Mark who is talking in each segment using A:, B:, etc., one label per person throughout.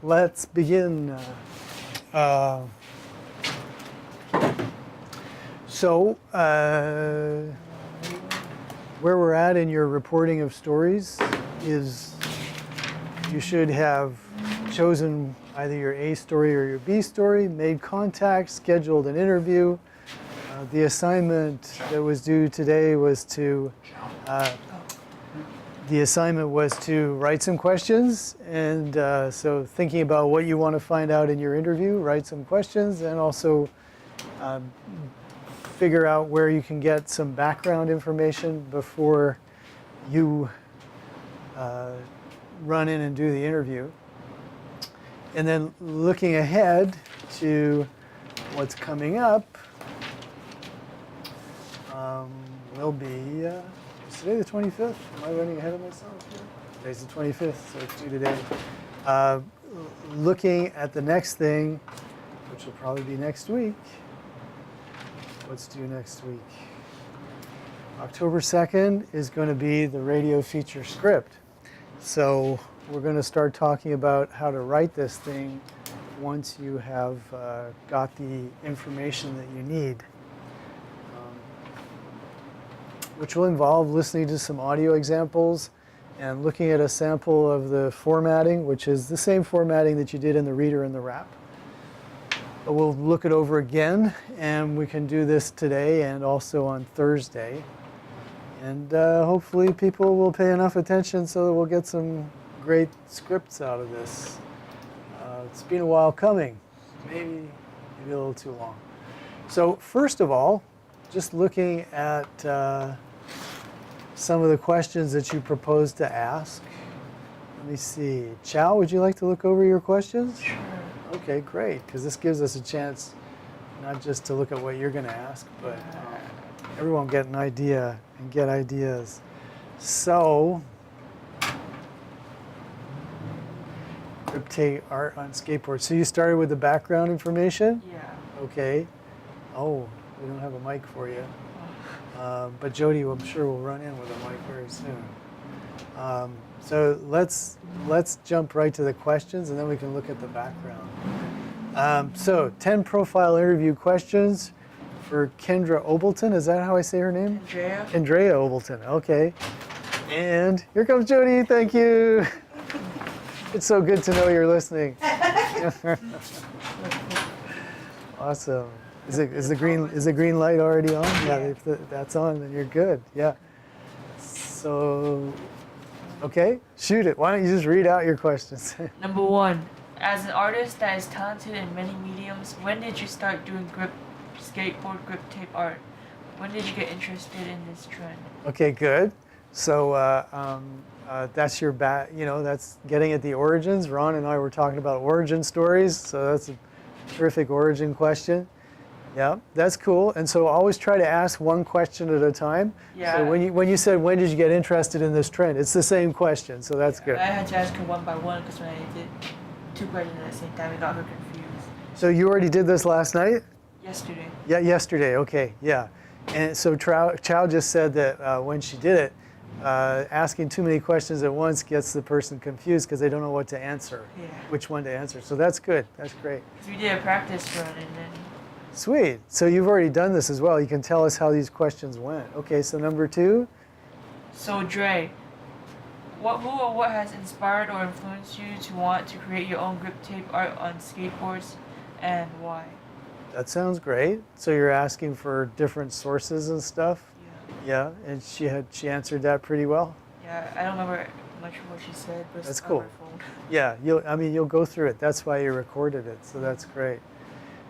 A: let's begin. Where we're at in your reporting of stories is you should have chosen either your A story or your B story, made contact, scheduled an interview. The assignment that was due today was to write some questions, and so thinking about what you want to find out in your interview, write some questions, and also figure out where you can get some background information before you run in and do the interview. And then looking ahead to what's coming up will be, is today the 25th? Am I running ahead of myself here? Today's the 25th, so it's due today. Looking at the next thing, which will probably be next week. What's due next week? October 2nd is going to be the radio feature script. So we're going to start talking about how to write this thing once you have got the information that you need, which will involve listening to some audio examples and looking at a sample of the formatting, which is the same formatting that you did in the reader and the wrap. But we'll look it over again, and we can do this today and also on Thursday. And hopefully people will pay enough attention so that we'll get some great scripts out of this. It's been a while coming, maybe a little too long. So first of all, just looking at some of the questions that you proposed to ask. Let me see. Chow, would you like to look over your questions?
B: Sure.
A: Okay, great, because this gives us a chance not just to look at what you're going to ask, but everyone get an idea and get ideas. So, cryptate art on skateboard. So you started with the background information?
B: Yeah.
A: Okay. Oh, we don't have a mic for you. But Jody, I'm sure, will run in with a mic very soon. So let's jump right to the questions, and then we can look at the background. So 10 profile interview questions for Kendra Obleton. Is that how I say her name?
B: Andrea.
A: Andrea Obleton. Okay. And here comes Jody. Thank you. It's so good to know you're listening. Awesome. Is the green light already on? Yeah, if that's on, then you're good. Yeah. So, okay, shoot it. Why don't you just read out your questions?
B: Number 1. As an artist that is talented in many mediums, when did you start doing skateboard grip tape art? When did you get interested in this trend? Okay, good. So that's your that's getting at the origins. Ron and I were talking about origin stories, so that's a terrific origin question. Yeah, that's cool. And so always try to ask one question at a time. Yeah.
A: So when you said, when did you get interested in this trend? It's the same question, so that's good.
B: I had to ask her one by one because when I did 2 questions at the same time, it got her confused.
A: So you already did this last night?
B: Yesterday.
A: Yeah, yesterday, okay, yeah. And so Chow just said that when she did it, asking too many questions at once gets the person confused because they don't know what to answer, which one to answer. So that's good, that's great.
B: So we did a practice run and then...
A: Sweet. So you've already done this as well. You can tell us how these questions went. Okay, so number 2.
B: So Dre, who or what has inspired or influenced you to want to create your own grip tape art on skateboards, and why?
A: That sounds great. So you're asking for different sources and stuff?
B: Yeah.
A: Yeah, and she answered that pretty well?
B: Yeah, I don't remember much of what she said, but
A: that's
B: it's
A: cool.
B: on my phone.
A: Yeah, you'll go through it. That's why you recorded it, so that's great.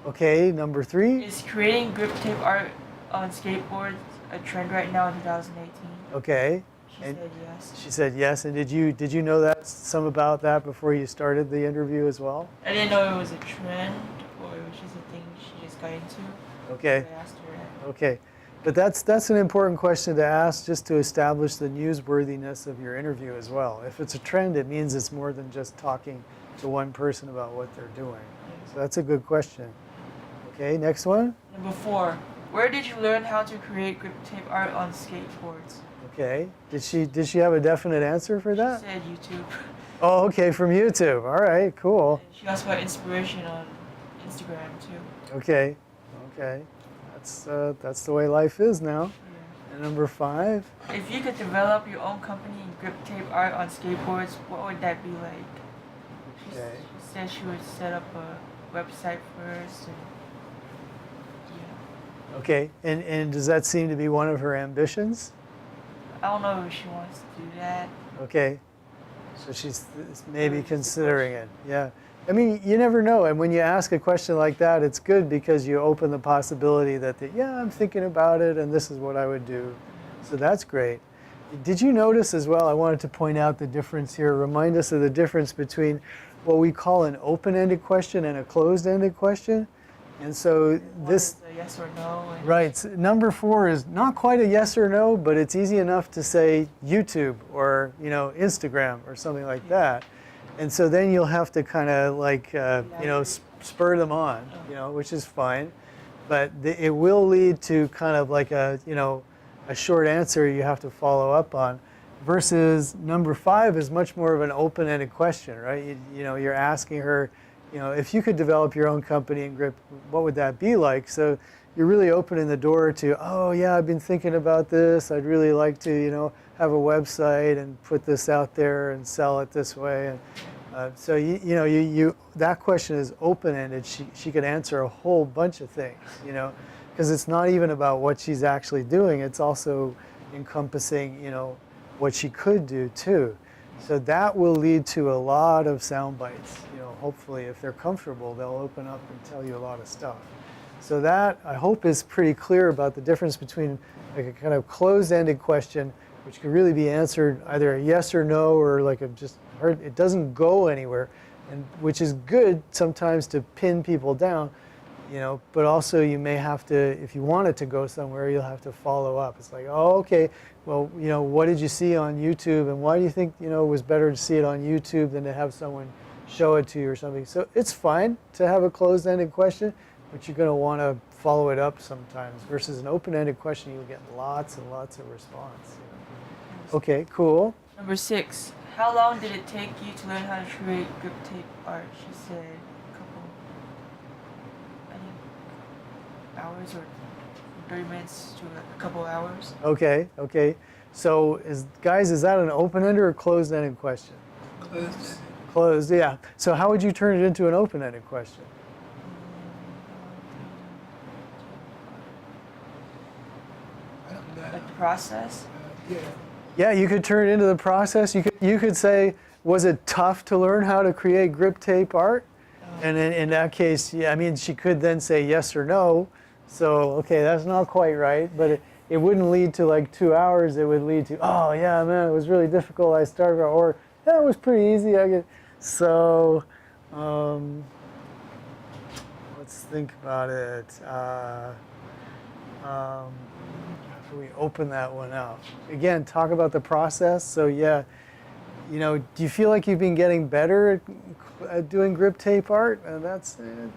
A: Okay, number 3.
B: Is creating grip tape art on skateboards a trend right now in 2018?
A: Okay.
B: She said yes.
A: She said yes. And did you know some about that before you started the interview as well?
B: I didn't know it was a trend or it was just a thing she just got into.
A: Okay.
B: So I asked her that.
A: Okay. But that's an important question to ask just to establish the newsworthiness of your interview as well. If it's a trend, it means it's more than just talking to one person about what they're doing. So that's a good question. Okay, next one.
B: Number 4. Where did you learn how to create grip tape art on skateboards?
A: Okay. Did she have a definite answer for that?
B: She said YouTube.
A: Oh, okay, from YouTube. All right, cool.
B: And she also got inspiration on Instagram too.
A: Okay, okay. That's the way life is now.
B: Yeah.
A: And number 5.
B: If you could develop your own company in grip tape art on skateboards, what would that be like?
A: Okay.
B: She said she would set up a website first and yeah.
A: Okay, and does that seem to be one of her ambitions?
B: I don't know if she wants to do that.
A: Okay, so she's maybe considering it. Yeah, I mean, you never know. And when you ask a question like that, it's good because you open the possibility that, yeah, I'm thinking about it and this is what I would do. So that's great. Did you notice as well, I wanted to point out the difference here, remind us of the difference between what we call an open-ended question and a closed-ended question. And so this,
B: One is a yes or no. And
A: right, so number 4 is not quite a yes or no, but it's easy enough to say YouTube or, Instagram or something like that. And so then you'll have to kind of like, spur them on, which is fine. But it will lead to kind of like a short answer you have to follow up on. Versus number 5 is much more of an open-ended question, right? You're asking her, if you could develop your own company in grip, what would that be like? So you're really opening the door to, oh yeah, I've been thinking about this. I'd really like to, have a website and put this out there and sell it this way. And so that question is open-ended. She could answer a whole bunch of things, because it's not even about what she's actually doing. It's also encompassing, what she could do too. So that will lead to a lot of sound bites. Hopefully if they're comfortable, they'll open up and tell you a lot of stuff. So that, I hope, is pretty clear about the difference between like a kind of closed-ended question, which could really be answered either a yes or no, or like it doesn't go anywhere, and which is good sometimes to pin people down. But also you may have to, if you want it to go somewhere, you'll have to follow up. It's like, oh, okay, well, what did you see on YouTube, and why do you think, it was better to see it on YouTube than to have someone show it to you or something? So it's fine to have a closed-ended question, but you're going to want to follow it up sometimes. Versus an open-ended question, you'll get lots and lots of response. Okay, cool.
B: Number 6, how long did it take you to learn how to create grip tape art? She said a couple, I think, hours or 30 minutes to a couple hours.
A: Okay. So guys, is that an open-ended or closed-ended question?
C: Closed.
A: Closed, yeah. So how would you turn it into an open-ended question?
B: Like the process?
C: Yeah.
A: Yeah, you could turn it into the process. You could say, was it tough to learn how to create grip tape art? And in that case, yeah, I mean, she could then say yes or no. So, okay, that's not quite right, but it wouldn't lead to like 2 hours. It would lead to, oh yeah, man, it was really difficult. I started, or yeah, it was pretty easy. So, let's think about it. How do we open that one up? Again, talk about the process. So yeah, do you feel like you've been getting better at doing grip tape art? That's it.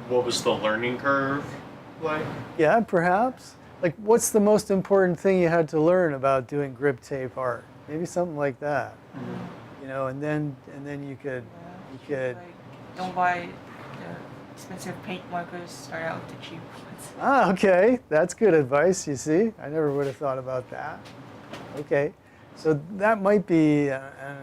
D: What was the learning curve like?
A: Yeah, perhaps. Like, what's the most important thing you had to learn about doing grip tape art? Maybe something like that. And then you could.
B: Like, don't buy the expensive paint markers. Start out with the cheap ones.
A: Ah, okay. That's good advice, you see. I never would have thought about that. Okay. So that might be a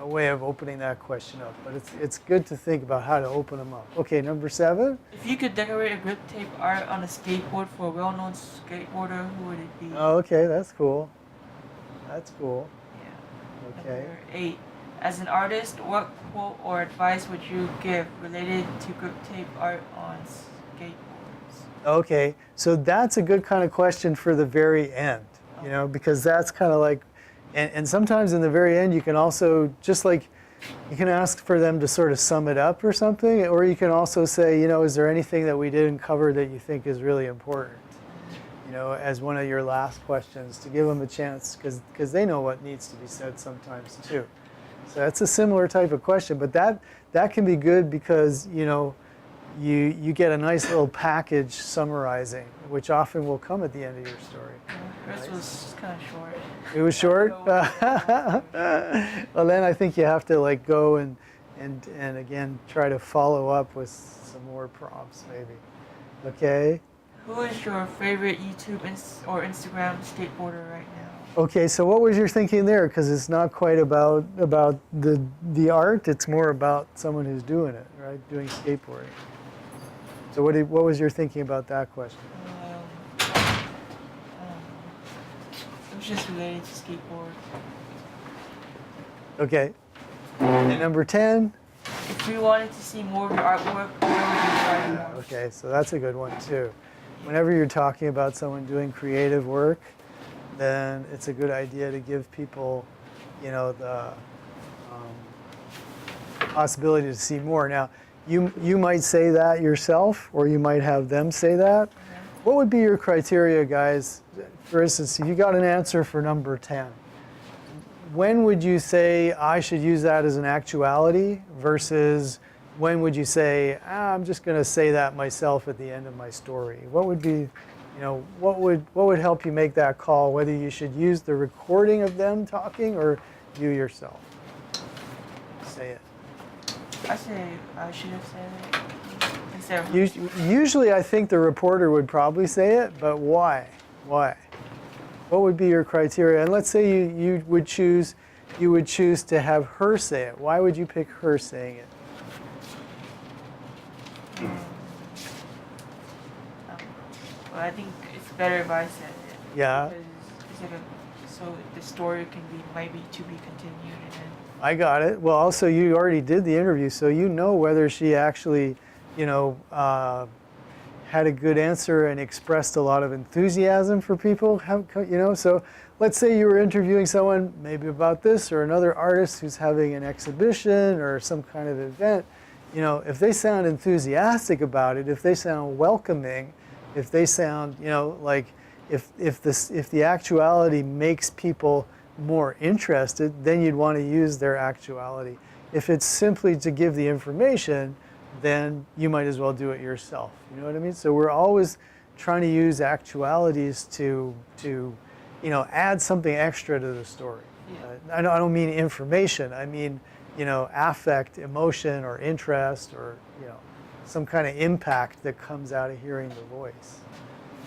A: way of opening that question up, but it's good to think about how to open them up. Okay, number 7.
B: If you could decorate a grip tape art on a skateboard for a well-known skateboarder, who would it be?
A: Oh, okay, that's cool. That's cool.
B: Yeah.
A: Okay.
B: Number 8. As an artist, what quote or advice would you give related to grip tape art on skateboards?
A: Okay, so that's a good kind of question for the very end, because that's kind of like, and sometimes in the very end you can also, just like, you can ask for them to sort of sum it up or something, or you can also say, is there anything that we didn't cover that you think is really important? As one of your last questions, to give them a chance, because they know what needs to be said sometimes too. So that's a similar type of question, but that can be good because, you get a nice little package summarizing, which often will come at the end of your story.
B: Yours was kind of short.
A: It was short?
B: I
A: Well, then I think you have to like go and again try to follow up with some more prompts maybe. Okay?
B: Who is your favorite YouTube or Instagram skateboarder right now?
A: Okay, so what was your thinking there? Because it's not quite about the art, it's more about someone who's doing it, right? Doing skateboarding. So what was your thinking about that question?
B: It was just related to skateboard.
A: Okay. And number 10?
B: If you wanted to see more of your artwork, where would you try more?
A: Okay, so that's a good one too. Whenever you're talking about someone doing creative work, then it's a good idea to give people, you know, the possibility to see more. Now, you might say that yourself, or you might have them say that. What would be your criteria, guys? For instance, if you got an answer for number 10, when would you say I should use that as an actuality versus when would you say, I'm just going to say that myself at the end of my story? What would be, you know, what would help you make that call, whether you should use the recording of them talking or you yourself? Say it.
B: I say I should have said it instead of
A: Usually I think the reporter would probably say it, but why? Why? What would be your criteria? And let's say you would choose to have her say it. Why would you pick her saying it?
B: Well, I think it's better if I said it.
A: Yeah.
B: Because it's like so the story can be maybe to be continued and then.
A: I got it. Well, also you already did the interview, so you know whether she actually, you know, had a good answer and expressed a lot of enthusiasm for people. You know, so let's say you were interviewing someone maybe about this or another artist who's having an exhibition or some kind of event. You know, if they sound enthusiastic about it, if they sound welcoming, if they sound, you know, like if the actuality makes people more interested, then you'd want to use their actuality. If it's simply to give the information, then you might as well do it yourself. You know what I mean? So we're always trying to use actualities to you know, add something extra to the story.
B: Yeah.
A: I don't mean information. I mean, you know, affect, emotion, or interest, or, you know, some kind of impact that comes out of hearing the voice.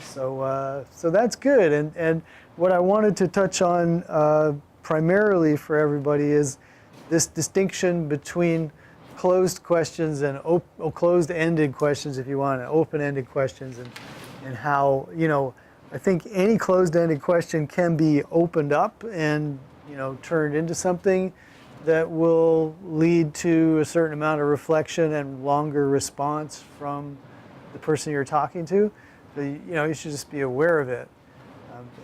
A: So that's good. And what I wanted to touch on primarily for everybody is this distinction between closed questions and closed-ended questions, if you want, and open-ended questions, and how, you know, I think any closed-ended question can be opened up and, you know, turned into something that will lead to a certain amount of reflection and longer response from the person you're talking to. So, you know, you should just be aware of it.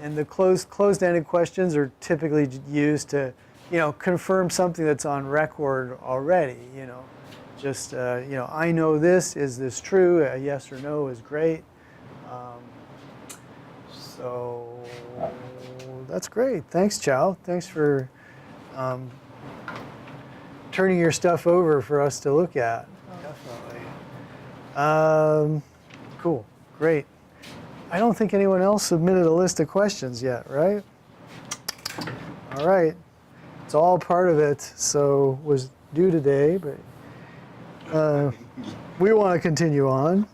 A: And the closed-ended questions are typically used to, you know, confirm something that's on record already. You know, just you know, I know this. Is this true? A yes or no is great. So that's great. Thanks, Chow. Thanks for turning your stuff over for us to look at. Definitely. Cool. Great. I don't think anyone else submitted a list of questions yet, right? All right. It's all part of it, so was due today, but we want to continue on.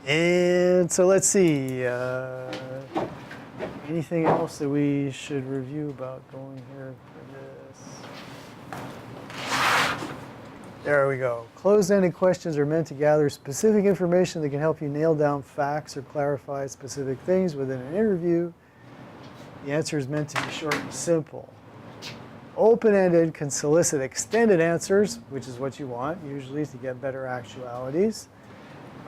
A: And so let's see. Anything else that we should review about going here for this? There we go. Closed-ended questions are meant to gather specific information that can help you nail down facts or clarify specific things within an interview. The answer is meant to be short and simple. Open-ended can solicit extended answers, which is what you want, usually, to get better actualities.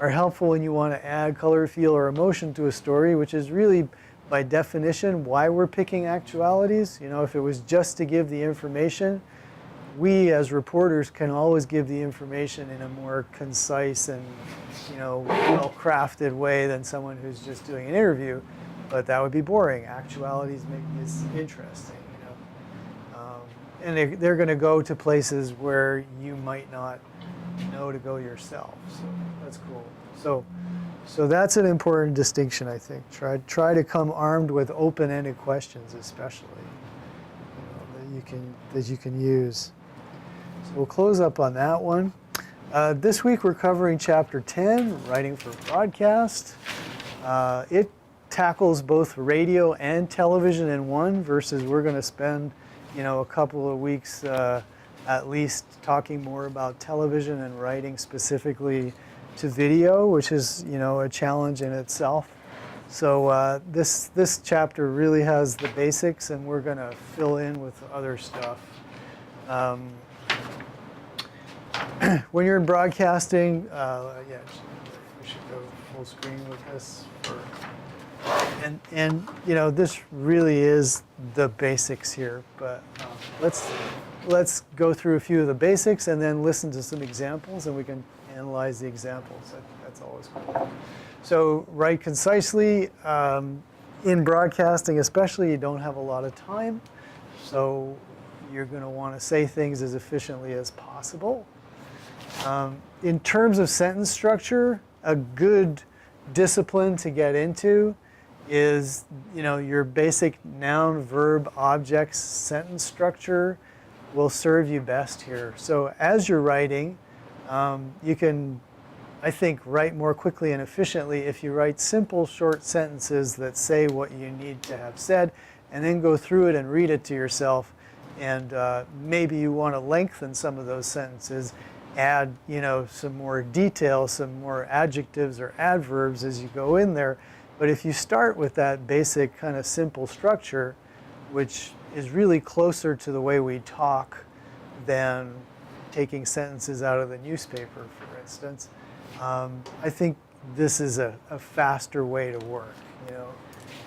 A: Are helpful when you want to add color, feel, or emotion to a story, which is really, by definition, why we're picking actualities. You know, if it was just to give the information, we as reporters can always give the information in a more concise and, you know, well-crafted way than someone who's just doing an interview, but that would be boring. Actualities make this interesting, you know. And they're going to go to places where you might not know know to go yourself. So that's cool. So that's an important distinction, I think. Try to come armed with open-ended questions, especially, that you can use. So we'll close up on that one. This week we're covering Chapter 10, Writing for Broadcast. It tackles both radio and television in one, versus we're going to spend, a couple of weeks at least talking more about television and writing specifically to video, which is, a challenge in itself. So this chapter really has the basics, and we're going to fill in with other stuff. When you're in broadcasting, we should go full screen with this. And this really is the basics here. But let's go through a few of the basics and then listen to some examples, and we can analyze the examples. That's always cool. So write concisely. In broadcasting especially, you don't have a lot of time. So you're going to want to say things as efficiently as possible. In terms of sentence structure, a good discipline to get into is, your basic noun, verb, objects sentence structure will serve you best here. So as you're writing, you can, I think, write more quickly and efficiently if you write simple, short sentences that say what you need to have said, and then go through it and read it to yourself. And maybe you want to lengthen some of those sentences, add, some more detail, some more adjectives or adverbs as you go in there. But if you start with that basic kind of simple structure, which is really closer to the way we talk than taking sentences out of the newspaper, for instance, I think this is a faster way to work,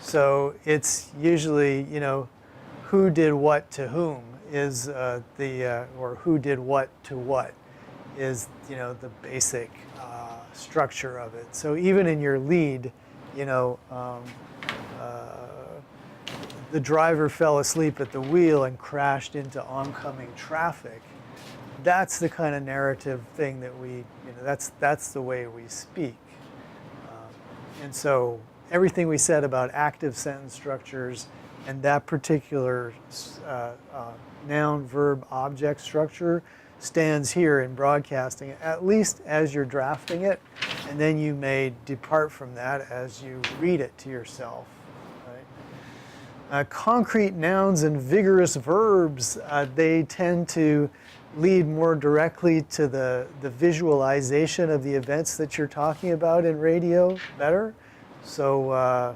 A: So it's usually, who did what to whom is or who did what to what is, the basic structure of it. So even in your lead, the driver fell asleep at the wheel and crashed into oncoming traffic. That's the kind of narrative thing that we, that's the way we speak. And so everything we said about active sentence structures and that particular noun, verb, object structure stands here in broadcasting, at least as you're drafting it, and then you may depart from that as you read it to yourself. Right? Concrete nouns and vigorous verbs, they tend to lead more directly to the visualization of the events that you're talking about in radio better. So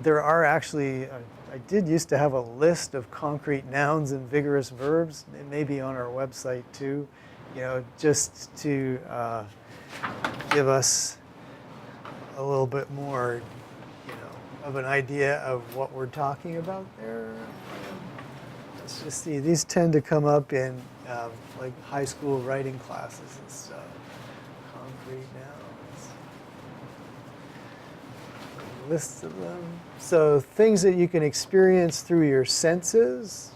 A: there are actually, I did used to have a list of concrete nouns and vigorous verbs. It may be on our website too, just to give us a little bit more, of an idea of what we're talking about there. Let's just see. These tend to come up in like high school writing classes and stuff. Concrete nouns. Lists of them. So things that you can experience through your senses.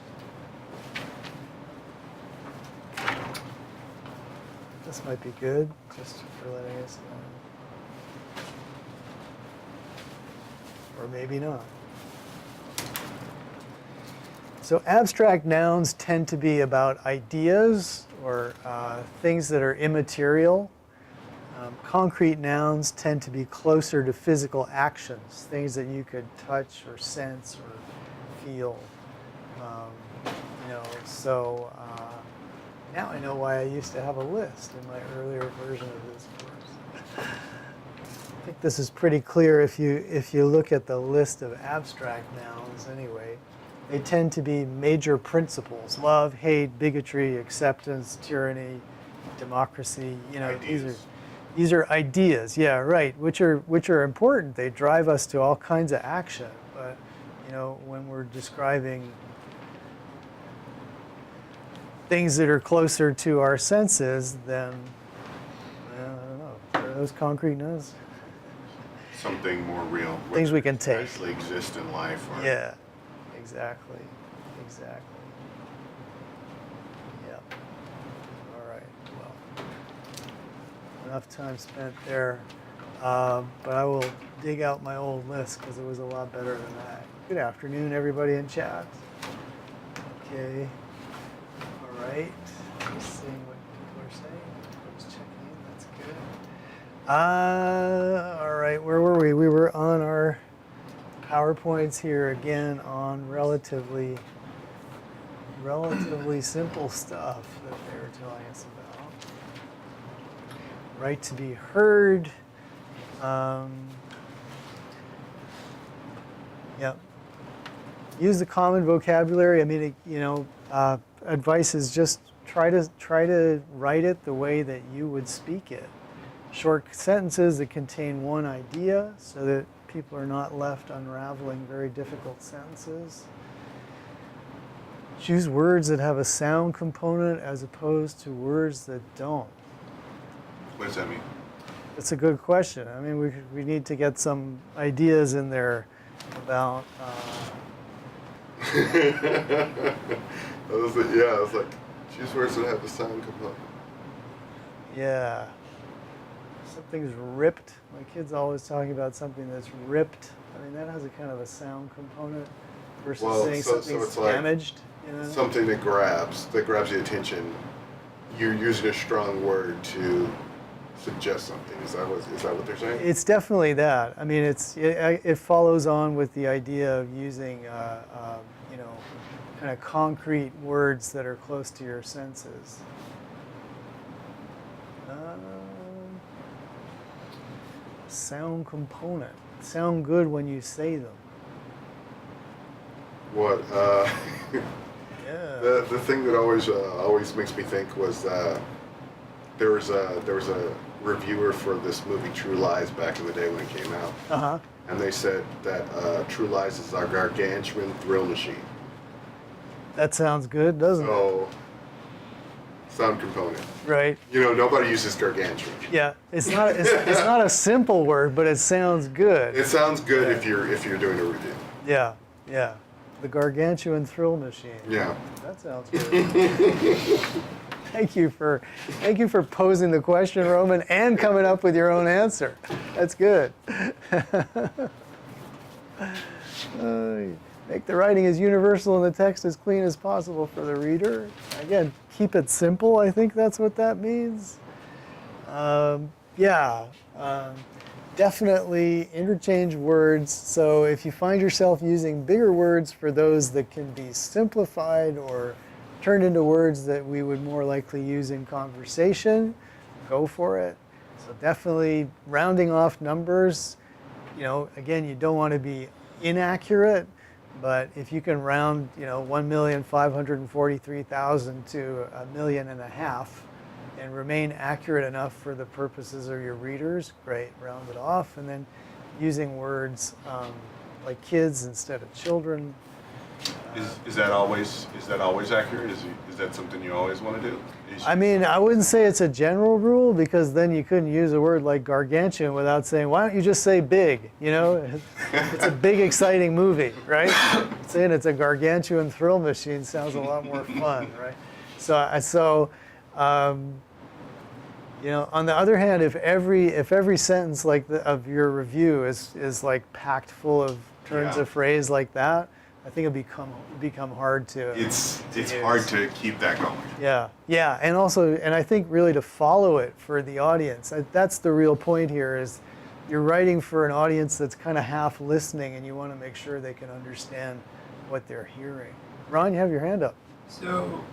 A: This might be good, just for letting us know. Or maybe not. So abstract nouns tend to be about ideas or things that are immaterial. Concrete nouns tend to be closer to physical actions, things that you could touch or sense or feel. So now I know why I used to have a list in my earlier version of this course. I think this is pretty clear if you look at the list of abstract nouns anyway. They tend to be major principles: love, hate, bigotry, acceptance, tyranny, democracy. These are ideas, yeah, right, which are important. They drive us to all kinds of action. But when we're describing things that are closer to our senses, then I don't know. Are those concrete nouns?
C: Something more real.
A: Things we can take.
C: Actually exist in life. Or
A: Yeah, exactly. Yeah. All right. Well, enough time spent there. But I will dig out my old list because it was a lot better than that. Good afternoon, everybody in chat. Okay. All right. Just seeing what people are saying. Folks checking in. That's good. All right. Where were we? We were on our PowerPoints here again on relatively simple stuff that they were telling us about. Right to be heard. Yep. Use the common vocabulary. I mean, advice is just try to write it the way that you would speak it. Short sentences that contain one idea, so that people are not left unraveling very difficult sentences. Choose words that have a sound component as opposed to words that don't.
C: What does that mean?
A: That's a good question. I mean, we need to get some ideas in there about.
C: I was like, choose words that have a sound component.
A: Yeah. Something's ripped. My kid's always talking about something that's ripped. I mean, that has a kind of a sound component versus saying something's
C: it's like
A: damaged. You know?
C: Something that grabs the attention. You're using a strong word to suggest something. Is that what they're saying?
A: It's definitely that. I mean, it follows on with the idea of using, kind of concrete words that are close to your senses. Sound component. Sound good when you say them.
C: What?
A: Yeah.
C: The thing that always makes me think was there was a reviewer for this movie True Lies back in the day when it came out.
A: Uh-huh.
C: And they said that True Lies is our gargantuan thrill machine.
A: That sounds good, doesn't it?
C: So, sound component.
A: Right.
C: Nobody uses gargantuan.
A: Yeah. It's not a simple word, but it sounds good.
C: It sounds good if you're doing a review.
A: Yeah. Yeah. The gargantuan thrill machine.
C: Yeah.
A: That sounds good. Thank you for posing the question, Roman, and coming up with your own answer. That's good. Make the writing as universal and the text as clean as possible for the reader. Again, keep it simple. I think that's what that means. Definitely interchange words. So if you find yourself using bigger words for those that can be simplified or turned into words that we would more likely use in conversation, go for it. So definitely rounding off numbers. Again, you don't want to be inaccurate, but if you can round, 1,543,000 to 1.5 million and remain accurate enough for the purposes of your readers, great, round it off. And then using words like kids instead of children.
C: Is that always accurate? Is that something you always want to do?
A: I mean, I wouldn't say it's a general rule, because then you couldn't use a word like gargantuan without saying, why don't you just say big? It's a big, exciting movie, right? Saying it's a gargantuan thrill machine sounds a lot more fun, right? On the other hand, if every sentence of your review is like packed full of turns of phrase like that, I think it'll become hard to.
C: It's hard to keep that going.
A: Yeah, and I think really to follow it for the audience. That's the real point here. Is you're writing for an audience that's kind of half listening, and you want to make sure they can understand what they're hearing. Ron, you have your hand up.
E: So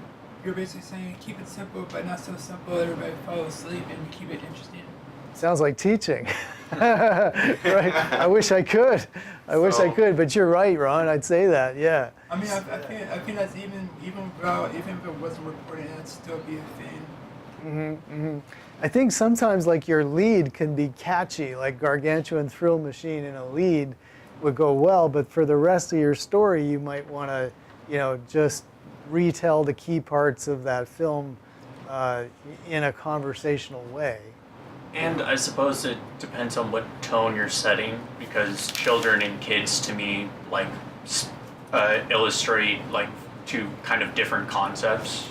E: you're basically saying keep it simple, but not so simple that everybody falls asleep, and keep it interesting.
A: Sounds like teaching. Right? I wish I could. I wish I could, but you're right, Ron. I'd say that, yeah.
E: I mean, I think that's even if it wasn't reported, that'd still be a thing.
A: I think sometimes like your lead can be catchy, like gargantuan thrill machine in a lead would go well, but for the rest of your story, you might want to, just retell the key parts of that film in a conversational way.
F: And I suppose it depends on what tone you're setting, because children and kids to me illustrate like two kind of different concepts.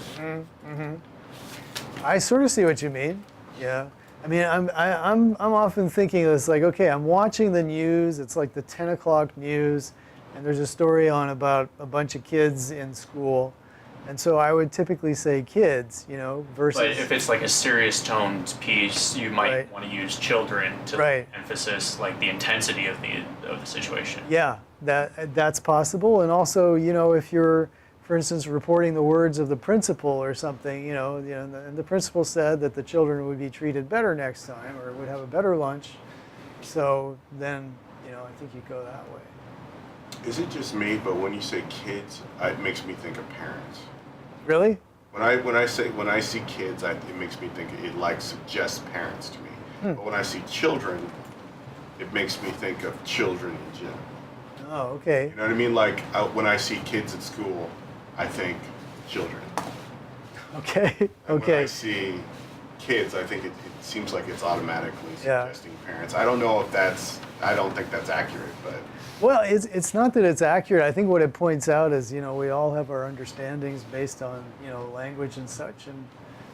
A: I sort of see what you mean. Yeah. I mean, I'm often thinking this like, okay, I'm watching the news. It's like the 10 o'clock news, and there's a story on about a bunch of kids in school, and so I would typically say kids, you know, versus.
F: But if it's like a serious toned piece, you might
A: Right.
F: want to use children to
A: Right.
F: emphasis like the intensity of the situation.
A: Yeah, that's possible, and also, you know, if you're, for instance, reporting the words of the principal or something, and the principal said that the children would be treated better next time or would have a better lunch, so then, you know, I think you go that way.
C: Is it just me, but when you say kids, it makes me think of parents.
A: Really?
C: When I see kids, it makes me think it like suggests parents to me. But when I see children, it makes me think of children in general.
A: Oh, okay.
C: You know what I mean? Like when I see kids at school, I think children.
A: Okay.
C: And
A: Okay.
C: When I see kids, I think it seems like it's automatically
A: Yeah.
C: suggesting parents. I don't know if that's. I don't think that's accurate, but.
A: Well, it's not that it's accurate. I think what it points out is, you know, we all have our understandings based on, you know, language and such, and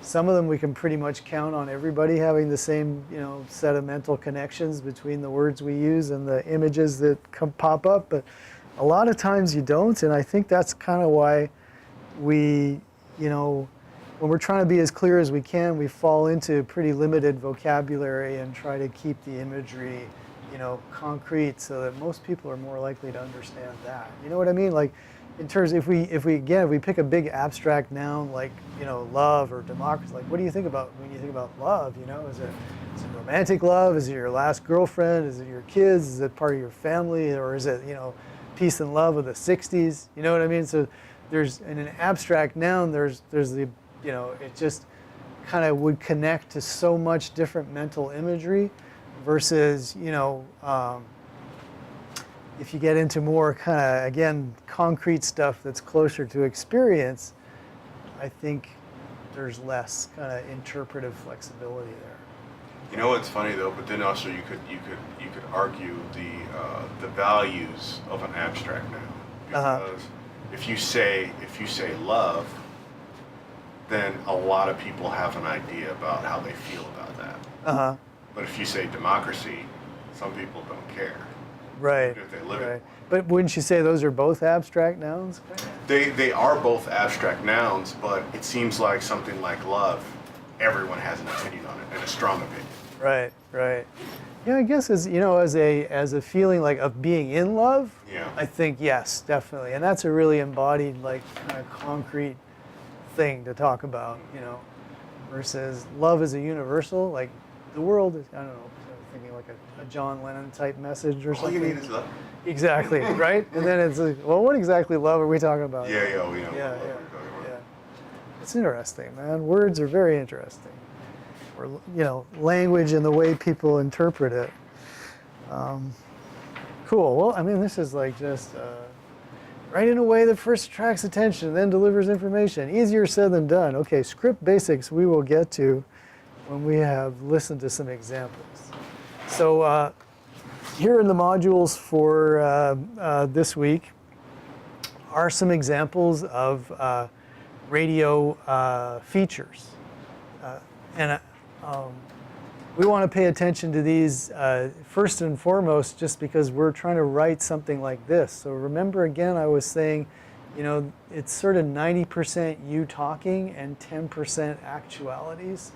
A: some of them we can pretty much count on everybody having the same, you know, set of mental connections between the words we use and the images that pop up, but a lot of times you don't, and I think that's kind of why we, you know, when we're trying to be as clear as we can, we fall into pretty limited vocabulary and try to keep the imagery, you know, concrete, so that most people are more likely to understand that. You know what I mean? Like, in terms, if we pick a big abstract noun like, you know, love or democracy, like, what do you think about when you think about love? You know, is it romantic love? Is it your last girlfriend? Is it your kids? Is it part of your family? Or is it, you know, peace and love of the 60s? You know what I mean? So there's, in an abstract noun, there's the, you know, it just kind of would connect to so much different mental imagery. Versus, you know, if you get into more kind of, again, concrete stuff that's closer to experience, I think there's less kind of interpretive flexibility there.
C: You know what's funny though, but then also you could argue the values of an abstract noun, because if you say love, then a lot of people have an idea about how they feel about that. But if you say democracy, some people don't care.
A: Right.
C: Even if they live
A: Right.
C: it.
A: But wouldn't you say those are both abstract nouns?
C: They are both abstract nouns, but it seems like something like love, everyone has an opinion on it, and a strong opinion.
A: Right. Right. Yeah, I guess as, you know, as a feeling like of being in love.
C: Yeah.
A: I think yes, definitely, and that's a really embodied, like, kind of concrete thing to talk about, you know, versus love is a universal, like. The world is, I don't know, thinking like a John Lennon type message or
C: All
A: something.
C: you need is love.
A: Exactly, right? And then it's like, well, what exactly love are we talking about?
C: Yeah, we know what
A: Yeah,
C: we're
A: yeah,
C: talking about.
A: yeah. It's interesting, man. Words are very interesting. Or, you know, language and the way people interpret it. Cool. Well, I mean, this is like just write in a way that first attracts attention, then delivers information. Easier said than done. Okay, script basics we will get to when we have listened to some examples. So here in the modules for this week are some examples of radio features. And we want to pay attention to these first and foremost just because we're trying to write something like this. So remember again, I was saying, you know, it's sort of 90% you talking and 10% actualities.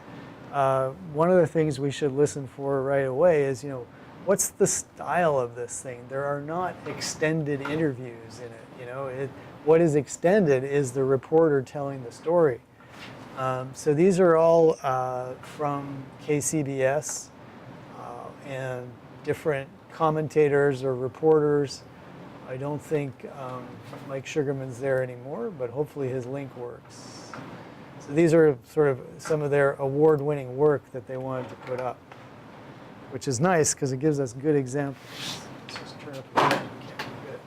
A: One of the things we should listen for right away is, you know, what's the style of this thing? There are not extended interviews in it. You know, what is extended is the reporter telling the story. So these are all from KCBS and different commentators or reporters. I don't think Mike Sugarman's there anymore, but hopefully his link works. So these are sort of some of their award-winning work that they wanted to put up, which is nice because it gives us good examples. Let's just turn up the webcam a bit.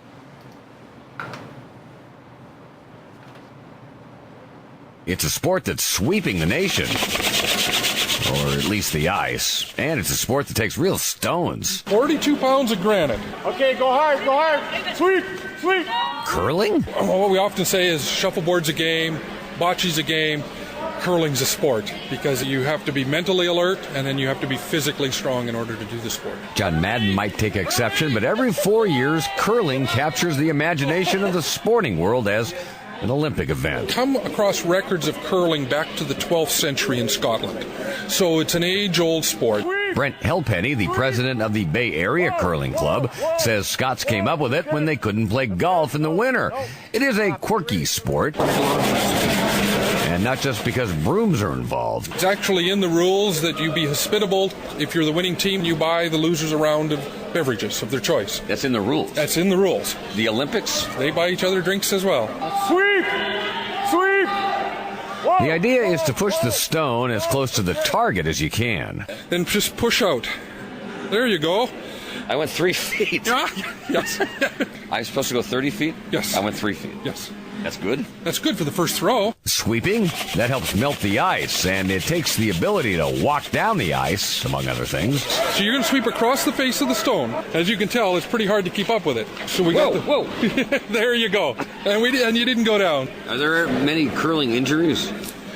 G: It's a sport that's sweeping the nation, or at least the ice, and it's a sport that takes real stones.
H: 42 pounds of granite.
I: Okay, go hard, sweep, sweep.
G: Curling?
H: What we often say is shuffleboard's a game, bocce's a game, curling's a sport because you have to be mentally alert and then you have to be physically strong in order to do the sport.
G: John Madden might take exception, but every 4 years, curling captures the imagination of the sporting world as an Olympic event.
H: Come across records of curling back to the 12th century in Scotland. So it's an age-old sport.
G: Brent Helpenny, the president of the Bay Area Curling Club, says Scots came up with it when they couldn't play golf in the winter. It is a quirky sport, and not just because brooms are involved.
H: It's actually in the rules that you be hospitable. If you're the winning team, you buy the losers a round of beverages of their choice.
G: That's in the rules.
H: That's in the rules.
G: The Olympics?
H: They buy each other drinks as well.
I: Sweep! Sweep! Whoa.
G: The idea is to push the stone as close to the target as you can.
H: Then just push out. There you go.
G: I went 3 feet.
H: Yeah. Yes.
G: I'm supposed to go 30 feet?
H: Yes.
G: I went 3 feet.
H: Yes.
G: That's good.
H: That's good for the first throw.
G: Sweeping, that helps melt the ice, and it takes the ability to walk down the ice, among other things.
H: So you're going to sweep across the face of the stone. As you can tell, it's pretty hard to keep up with it. So we got
G: Whoa.
H: There you go. And you didn't go down.
G: Are there many curling injuries?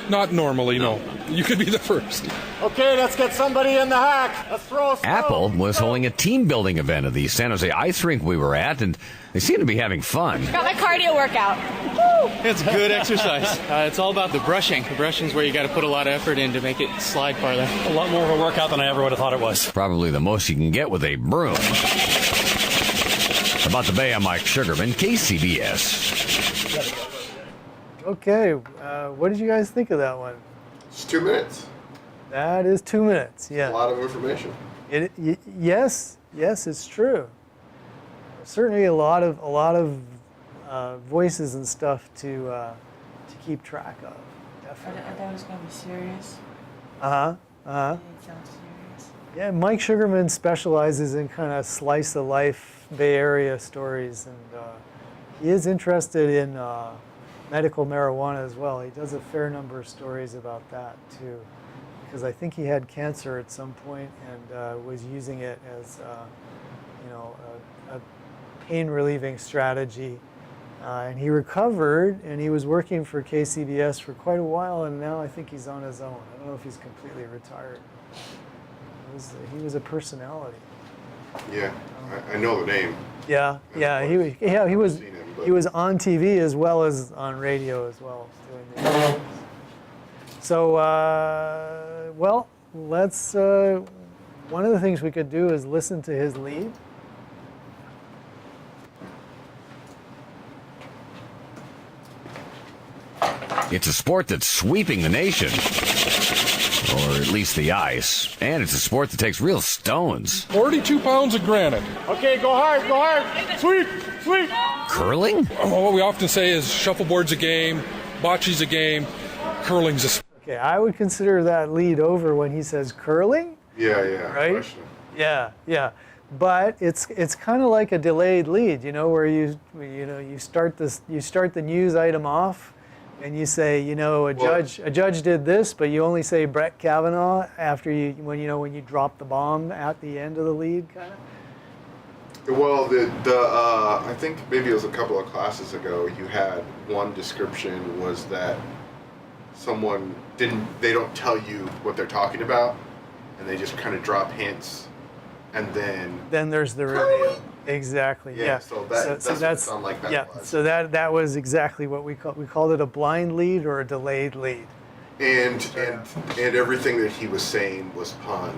H: Not normally, no. You could be the first.
I: Okay, let's get somebody in the hack. Let's throw a stone.
G: Apple was holding a team building event at the San Jose ice rink we were at, and they seem to be having fun.
J: Got my cardio workout.
K: It's good exercise. It's all about the brushing. The brushing's where you got to put a lot of effort in to make it slide farther.
L: A lot more of a workout than I ever would have thought it was.
G: Probably the most you can get with a broom. About the Bay, I'm Mike Sugarman, KCBS.
A: Okay, what did you guys think of that one?
C: It's 2 minutes.
A: That is 2 minutes. Yeah.
C: A lot of information.
A: Yes, it's true. Certainly a lot of voices and stuff to keep track of. Definitely.
B: I thought it was going to be serious.
A: It sounds
B: serious.
A: Yeah, Mike Sugarman specializes in kind of slice of life Bay Area stories, and he is interested in medical marijuana as well. He does a fair number of stories about that too, because I think he had cancer at some point and was using it as a pain relieving strategy. And he recovered, and he was working for KCBS for quite a while, and now I think he's on his own. I don't know if he's completely retired. He was a personality.
C: Yeah, I know the name.
A: Yeah, he was on TV as well as on radio as well, doing the interviews. So, well, let's. One of the things we could do is listen to his lead.
G: It's a sport that's sweeping the nation, or at least the ice, and it's a sport that takes real stones.
H: 42 pounds of granite.
I: Okay, go hard, go hard. Sweep, sweep.
G: Curling?
H: What we often say is shuffleboard's a game, bocce's a game, curling's a sport.
A: Okay, I would consider that lead over when he says curling.
C: Yeah.
A: Right?
C: Question.
A: Yeah. But it's kind of like a delayed lead, where you start the news item off. And you say, a judge did this, but you only say Brett Kavanaugh after when you drop the bomb at the end of the lead, kind of.
C: Well, I think maybe it was a couple of classes ago. You had one description was that someone they don't tell you what they're talking about, and they just kind of drop hints, and then
A: there's the reveal. Exactly. Yeah.
C: So that's what it sounded like that was.
A: So that was exactly what we called it, a blind lead or a delayed lead.
C: And everything that he was saying was pun.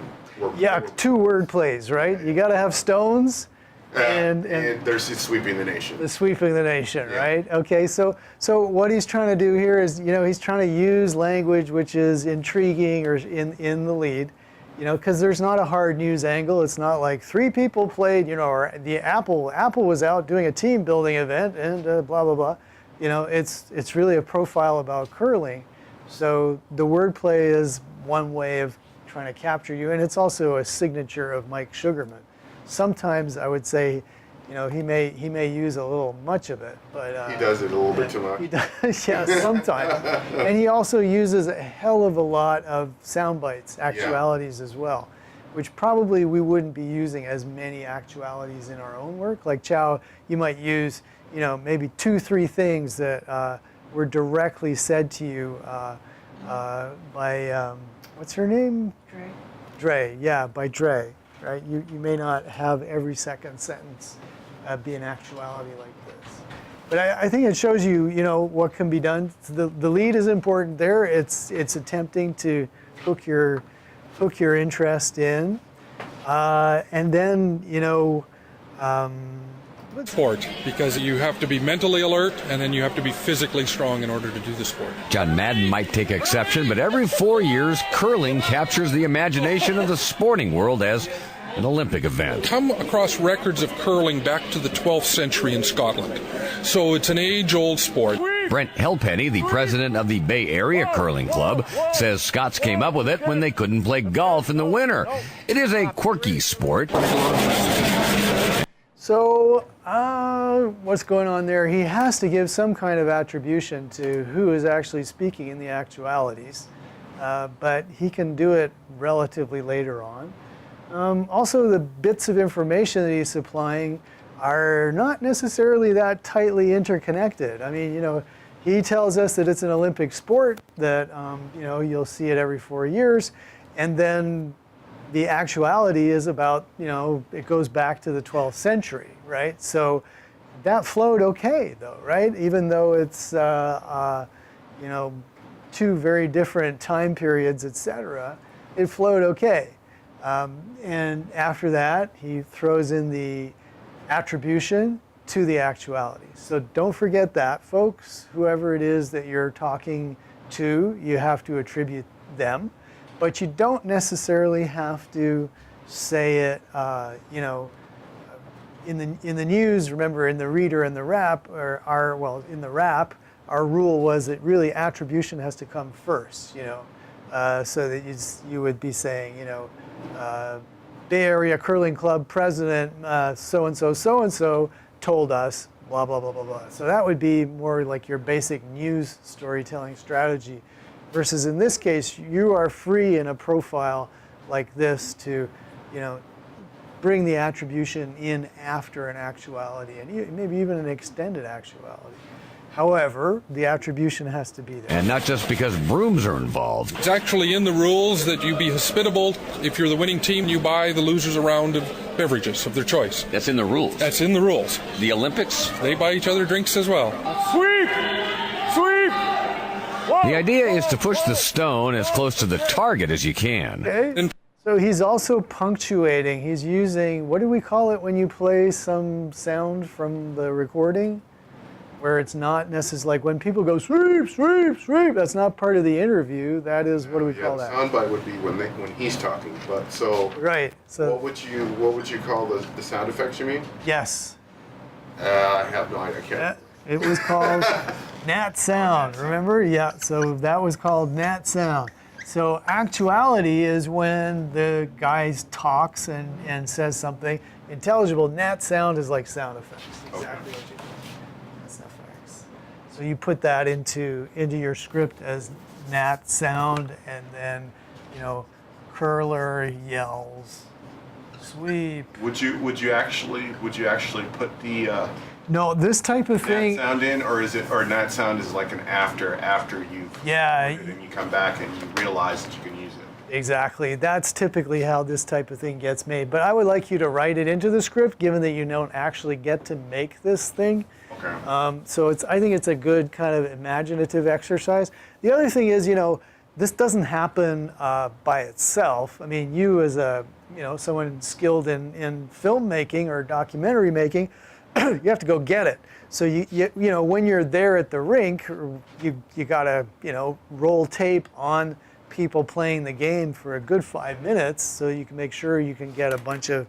A: Two word plays, right? You got to have stones. And
C: there's sweeping the nation.
A: The sweeping the nation, right? Okay, so what he's trying to do here is, he's trying to use language which is intriguing or in the lead, because there's not a hard news angle. It's not like 3 people played, or the Apple was out doing a team building event and blah blah blah. It's really a profile about curling. So the wordplay is one way of trying to capture you, and it's also a signature of Mike Sugarman. Sometimes I would say, he may use a little much of it, but
C: he does it a little bit too much.
A: He does, yeah, sometimes. And he also uses a hell of a lot of sound bites, actualities as well, which probably we wouldn't be using as many actualities in our own work. Like Chow, you might use, maybe 2-3 things that were directly said to you by what's her name?
B: Dre.
A: Dre, yeah, by Dre, right? You may not have every second sentence be an actuality like this. But I think it shows you, what can be done. The lead is important there. It's attempting to hook your interest in, and then
H: Sport, because you have to be mentally alert and then you have to be physically strong in order to do the sport.
G: John Madden might take exception, but every 4 years, curling captures the imagination of the sporting world as an Olympic event.
H: Come across records of curling back to the 12th century in Scotland. So it's an age-old sport.
G: Brent Helpenny, the president of the Bay Area Curling Club, says Scots came up with it when they couldn't play golf in the winter. It is a quirky sport.
A: So what's going on there? He has to give some kind of attribution to who is actually speaking in the actualities, but he can do it relatively later on. Also, the bits of information that he's supplying are not necessarily that tightly interconnected. I mean, he tells us that it's an Olympic sport, that, you'll see it every 4 years, and then the actuality is about, it goes back to the 12th century, right? So that flowed okay, though, right? Even though it's, two very different time periods, etc., it flowed okay. And after that, he throws in the attribution to the actuality. So don't forget that, folks. Whoever it is that you're talking to, you have to attribute them. But you don't necessarily have to say it, in the news. Remember, in the reader and the rap, in the rap, our rule was that really attribution has to come first, so that you would be saying, Bay Area Curling Club president so-and-so told us, blah, blah, blah, blah, blah. So that would be more like your basic news storytelling strategy. Versus in this case, you are free in a profile like this to, bring the attribution in after an actuality, and maybe even an extended actuality. However, the attribution has to be there.
G: And not just because brooms are involved.
H: It's actually in the rules that you be hospitable. If you're the winning team, you buy the losers a round of beverages of their choice.
G: That's in the rules.
H: That's in the rules.
G: The Olympics?
H: They buy each other drinks as well.
I: Sweep! Sweep! Whoa.
G: The idea is to push the stone as close to the target as you can.
A: Okay. So he's also punctuating. He's using, what do we call it when you play some sound from the recording? Where it's not necessarily, like when people go sweep, sweep, sweep, that's not part of the interview. That is, what do we call that?
C: Soundbite would be when he's talking, but so.
A: Right. So
C: what would you call the sound effects? You mean?
A: yes.
C: I have no idea. I can't.
A: It was called NAT Sound, remember? Yeah, so that was called NAT Sound. So actuality is when the guy talks and says something intelligible. NAT Sound is like sound effects. Exactly what you do. That's effects. So you put that into your script as NAT Sound, and then, curler yells, sweep.
C: Would you actually put the
A: No, this type of thing.
C: NAT sound in, or NAT sound is like an after you've recorded and you come back and you realize that you can use it.
A: Exactly. That's typically how this type of thing gets made. But I would like you to write it into the script, given that you don't actually get to make this thing.
C: Okay.
A: So I think it's a good kind of imaginative exercise. The other thing is, this doesn't happen by itself. I mean, you as someone skilled in filmmaking or documentary making, you have to go get it. So you when you're there at the rink, you gotta roll tape on people playing the game for a good 5 minutes, so you can make sure you can get a bunch of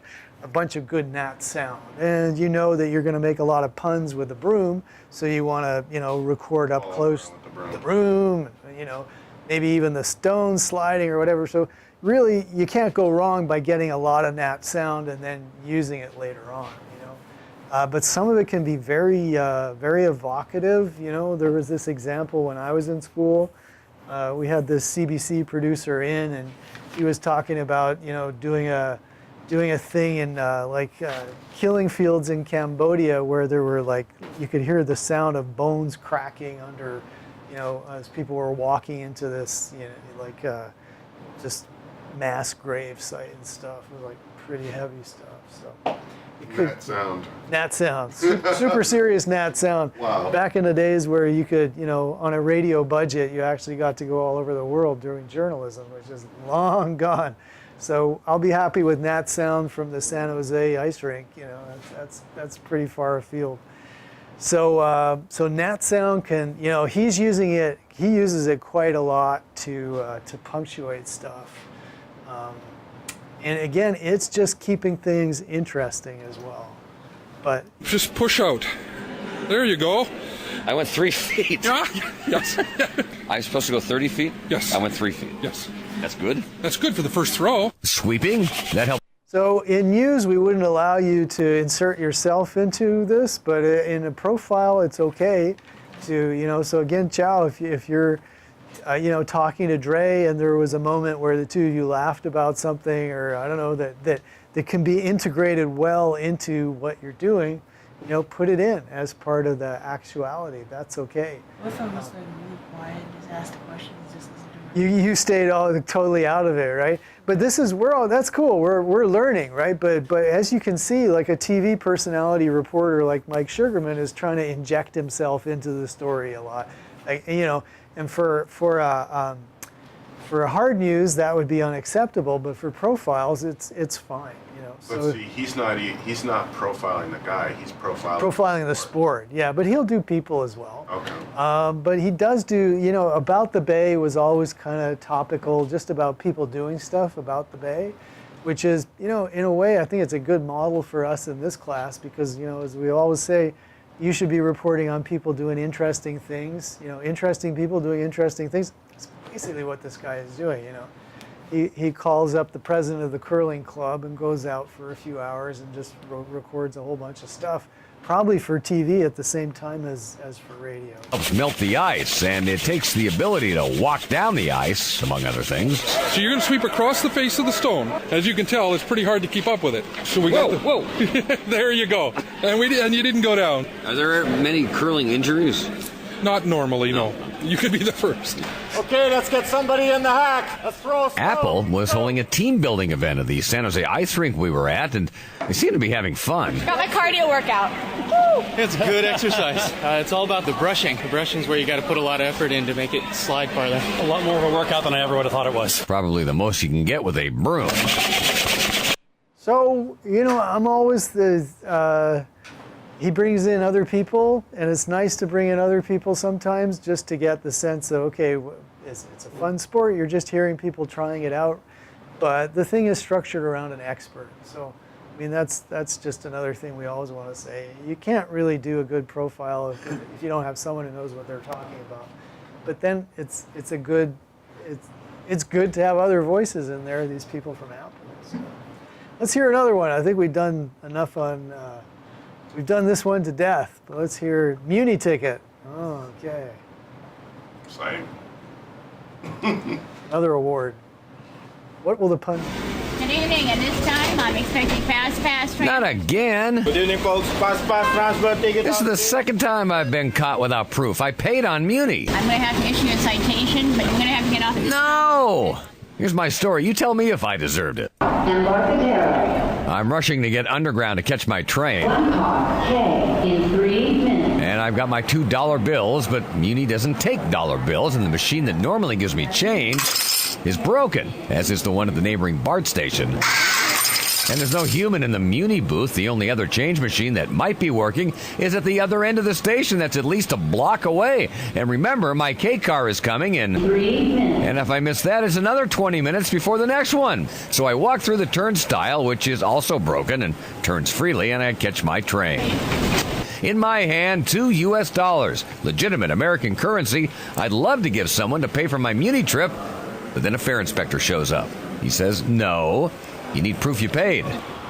A: good NAT sound. And you know that you're going to make a lot of puns with the broom, so you want to record up close the broom, maybe even the stone sliding or whatever. So really, you can't go wrong by getting a lot of NAT sound and then using it later on. But some of it can be very, very evocative. There was this example when I was in school. We had this CBC producer in, and he was talking about, doing a thing in killing fields in Cambodia, where there were you could hear the sound of bones cracking under, as people were walking into this, just mass grave site and stuff. It was like pretty heavy stuff. So
C: NAT Sound.
A: NAT Sound. Super serious NAT Sound.
C: Wow.
A: Back in the days where you could, on a radio budget, you actually got to go all over the world doing journalism, which is long gone. So I'll be happy with NAT Sound from the San Jose ice rink. That's pretty far afield. So NAT Sound can, he's using it. He uses it quite a lot to punctuate stuff. And again, it's just keeping things interesting as well. But
H: just push out. There you go.
G: I went 3 feet.
H: Yes.
G: I'm supposed to go 30 feet?
H: Yes.
G: I went 3 feet.
H: Yes.
G: That's good.
H: That's good for the first throw.
G: Sweeping, that helps.
A: so in news, we wouldn't allow you to insert yourself into this, but in a profile, it's okay to, so again, Chow, if you're, talking to Dre and there was a moment where the two of you laughed about something, or I don't know, that can be integrated well into what you're doing, put it in as part of the actuality. That's okay.
B: What if I was like really quiet and just asked a question and just listen to it?
A: You stayed totally out of it, right? But that's cool. We're learning, right? But as you can see, like a TV personality reporter like Mike Sugarman is trying to inject himself into the story a lot, and for hard news that would be unacceptable, but for profiles it's fine,
C: But
A: So
C: see, he's not profiling the guy. He's
A: profiling the sport, yeah. But he'll do people as well.
C: Okay.
A: But he does do, About the Bay was always kind of topical, just about people doing stuff about the Bay, which is, in a way, I think it's a good model for us in this class because, as we always say, you should be reporting on people doing interesting things, interesting people doing interesting things. That's basically what this guy is doing, He calls up the president of the curling club and goes out for a few hours and just records a whole bunch of stuff, probably for TV at the same time as for radio.
G: Helps melt the ice, and it takes the ability to walk down the ice, among other things.
H: So you're going to sweep across the face of the stone. As you can tell, it's pretty hard to keep up with it. So we got
G: Whoa!
H: There you go. And you didn't go down.
J: Are there many curling injuries?
H: Not normally, no. You could be the first.
I: Okay, let's get somebody in the hack. Let's throw a stone.
G: Apple was holding a team building event at the San Jose ice rink we were at, and they seemed to be having fun.
M: Got my cardio workout.
K: It's good exercise. It's all about the brushing. The brushing's where you got to put a lot of effort in to make it slide farther.
L: A lot more of a workout than I ever would have thought it was.
G: Probably the most you can get with a broom.
A: So, I'm always he brings in other people, and it's nice to bring in other people sometimes just to get the sense of, okay, it's a fun sport, you're just hearing people trying it out, but the thing is structured around an expert. So, that's just another thing we always want to say. You can't really do a good profile if you don't have someone who knows what they're talking about. But then it's good to have other voices in there, these people from Apple. So, let's hear another one. I think we've done enough on... We've done this one to death, but let's hear Muni ticket. Oh, okay.
C: Exciting.
A: Another award. What will the pun be?
M: Good evening. At this time, I'm expecting fast train.
G: Not again.
I: Good evening, folks. Fast transfer ticket.
G: This is the second time I've been caught without proof. I paid on Muni.
M: I'm going to have to issue a citation, but you're going to have to get off.
G: No! Here's my story. You tell me if I deserved it. I'm rushing to get underground to catch my train.
N: In 3 minutes.
G: And I've got my $2 bills, but Muni doesn't take dollar bills, and the machine that normally gives me change is broken, as is the one at the neighboring BART station. And there's no human in the Muni booth. The only other change machine that might be working is at the other end of the station that's at least a block away. And remember, my K car is coming in.
N: 3 minutes.
G: And if I miss that, it's another 20 minutes before the next one. So I walk through the turnstile, which is also broken and turns freely, and I catch my train. In my hand, $2 US, legitimate American currency. I'd love to give someone to pay for my Muni trip, but then a fare inspector shows up. He says, no, you need proof you paid,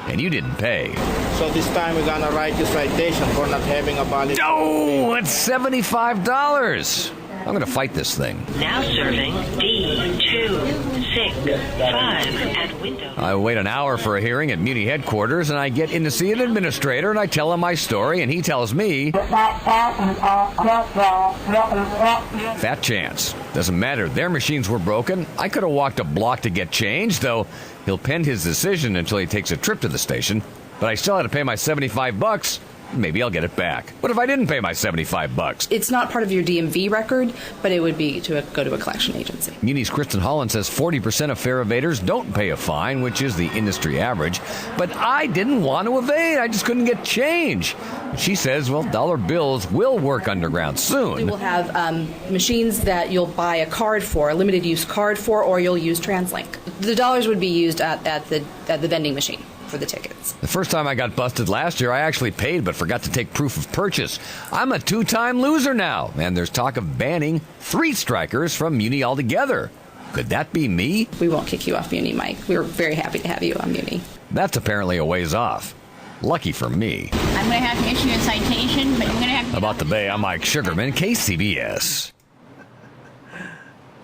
G: and you didn't pay.
I: So this time we're gonna write you citation for not having a valid...
G: No, it's $75. I'm gonna fight this thing.
N: Now serving D26.
G: I wait an hour for a hearing at Muni headquarters, and I get in to see an administrator, and I tell him my story, and he tells me, fat chance. Doesn't matter. Their machines were broken. I could have walked a block to get change, though he'll pen his decision until he takes a trip to the station. But I still had to pay my $75. Maybe I'll get it back. What if I didn't pay my $75?
O: It's not part of your DMV record, but it would be to go to a collection agency.
G: Muni's Kristen Holland says 40% of fare evaders don't pay a fine, which is the industry average. But I didn't want to evade. I just couldn't get change. She says, well, dollar bills will work underground soon.
O: We will have machines that you'll buy a card for, a limited use card for, or you'll use TransLink. The dollars would be used at the vending machine for the tickets.
G: The first time I got busted last year, I actually paid but forgot to take proof of purchase. I'm a two-time loser now, and there's talk of banning 3 strikers from Muni altogether. Could that be me?
O: We won't kick you off Muni, Mike. We're very happy to have you on Muni.
G: That's apparently a ways off. Lucky for me.
M: I'm going to have to issue a citation, but you're going to have to...
G: About the Bay, I'm Mike Sugarman, KCBS.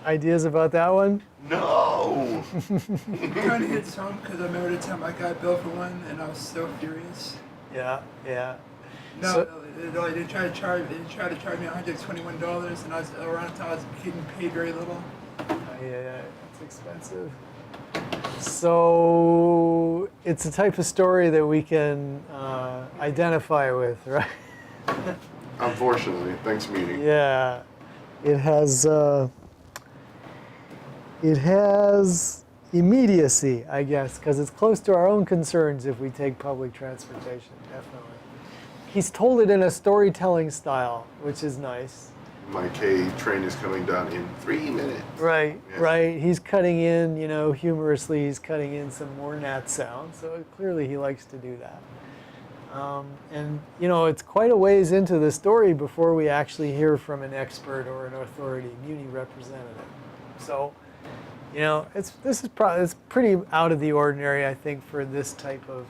A: Ideas about that one?
C: No!
E: It kind of hits home because I remember the time I got billed for one and I was so furious.
A: Yeah.
E: No, they tried to charge me $121 and I was around the time I was getting paid very little.
A: Yeah, it's expensive. So it's a type of story that we can identify with, right?
C: Unfortunately, thanks, Muni.
A: Yeah, it has immediacy, I guess, because it's close to our own concerns if we take public transportation, definitely. He's told it in a storytelling style, which is nice.
C: My K train is coming down in 3 minutes.
A: Right,
C: Yeah.
A: right. He's cutting in, humorously, he's cutting in some more NAT Sound, so clearly he likes to do that. And it's quite a ways into the story before we actually hear from an expert or an authority Muni representative. So, it's pretty out of the ordinary, I think, for this type of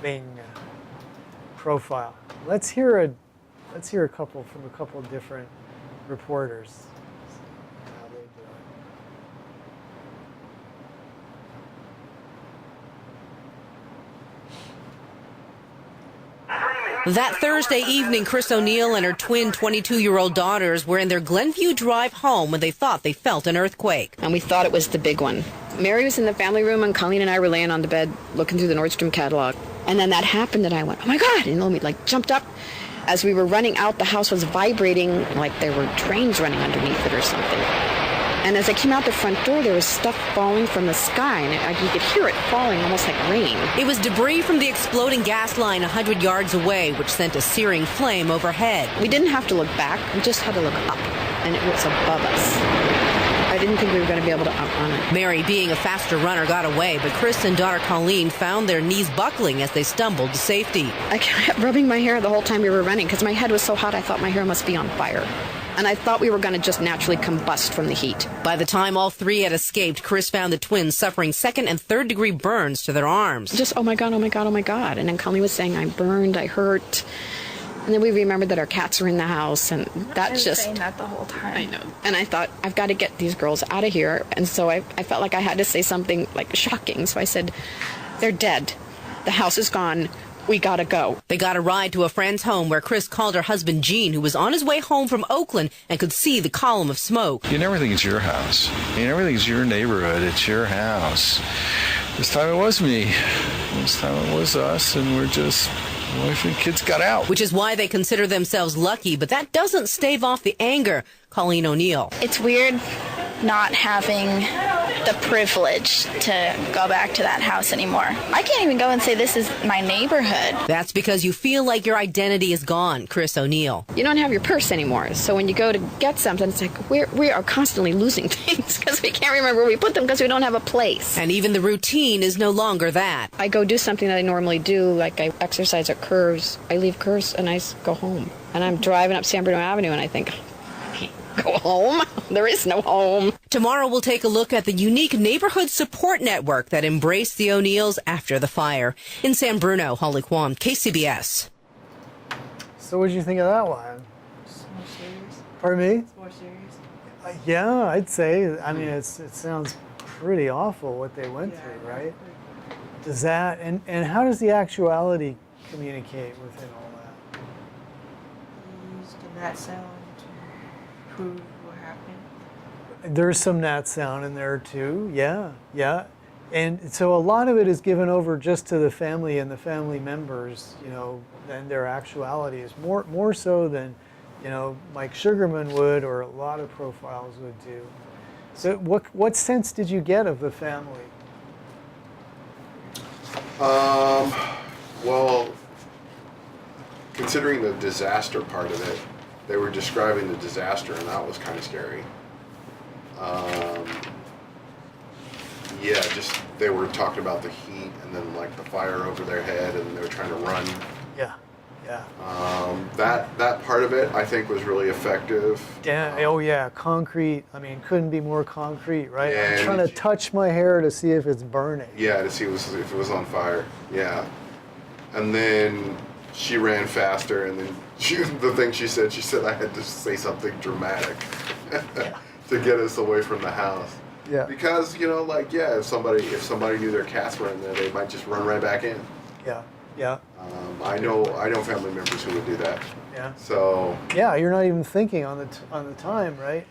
A: thing profile. Let's hear a couple from a couple of different reporters. How they do it.
P: That Thursday evening, Chris ONeill and her twin 22-year-old daughters were in their Glenview Drive home when they thought they felt an earthquake.
Q: And we thought it was the big one. Mary was in the family room, and Colleen and I were laying on the bed looking through the Nordstrom catalog. And then that happened, and I went, oh my God! And we jumped up. As we were running out, the house was vibrating like there were trains running underneath it or something. And as I came out the front door, there was stuff falling from the sky, and you could hear it falling almost like rain.
P: It was debris from the exploding gas line 100 yards away, which sent a searing flame overhead.
Q: We didn't have to look back, we just had to look up, and it was above us. I didn't think we were going to be able to outrun it.
P: Mary, being a faster runner, got away, but Chris and daughter Colleen found their knees buckling as they stumbled to safety.
Q: I kept rubbing my hair the whole time we were running because my head was so hot I thought my hair must be on fire. And I thought we were going to just naturally combust from the heat.
P: By the time all 3 had escaped, Chris found the twins suffering 2nd and 3rd degree burns to their arms.
Q: Just, oh my God, oh my God, oh my God. And then Colleen was saying, I'm burned, I hurt. And then we remembered that our cats were in the house, and that just...
R: saying that the whole time.
Q: I know. And I thought, I've got to get these girls out of here. And so I felt like I had to say something, shocking. So I said, they're dead. The house is gone. We got to go.
P: They got a ride to a friend's home where Chris called her husband, Gene, who was on his way home from Oakland and could see the column of smoke.
S: You never think it's your house. You never think it's your neighborhood. It's your house. This time it was me. This time it was us, and we're just... wife and kids got out.
P: Which is why they consider themselves lucky, but that doesn't stave off the anger. Colleen ONeill.
R: It's weird not having the privilege to go back to that house anymore. I can't even go and say this is my neighborhood.
P: That's because you feel like your identity is gone, Chris ONeill.
Q: You don't have your purse anymore, so when you go to get something, it's like we are constantly losing things because we can't remember where we put them because we don't have a place.
P: And even the routine is no longer that.
Q: I go do something that I normally do, like I exercise at Curves. I leave Curves and I go home. And I'm driving up San Bruno Avenue and I think, go home? There is no home.
P: Tomorrow we'll take a look at the unique neighborhood support network that embraced the O'Neills after the fire. In San Bruno, Holly Kwan, KCBS.
A: So what did you think of that one?
B: It's more serious.
A: Pardon me?
B: It's more serious.
A: Yeah, I'd say. I mean, it sounds pretty awful what they went through, right? Does that, and how does the actuality communicate within all that?
B: You used the NAT Sound to prove what happened.
A: There's some NAT Sound in there too, yeah. And so a lot of it is given over just to the family and the family members, than their actuality is more so than, Mike Sugarman would, or a lot of profiles would do. So what sense did you get of the family?
C: Well, considering the disaster part of it, they were describing the disaster, and that was kind of scary. Yeah, just they were talking about the heat and then like the fire over their head, and they were trying to run.
A: Yeah.
C: That part of it, I think, was really effective.
A: Yeah, concrete. I mean, couldn't be more concrete, right?
C: Yeah,
A: I'm trying to touch my hair to see if it's burning.
C: Yeah, to see if it was on fire. Yeah. And then she ran faster, and then the thing she said I had to say something dramatic to get us away from the house.
A: Yeah.
C: Because, if somebody knew their cats were in there, they might just run right back in.
A: Yeah.
C: I know family members who would do that.
A: Yeah.
C: So.
A: Yeah, you're not even thinking on the time, right?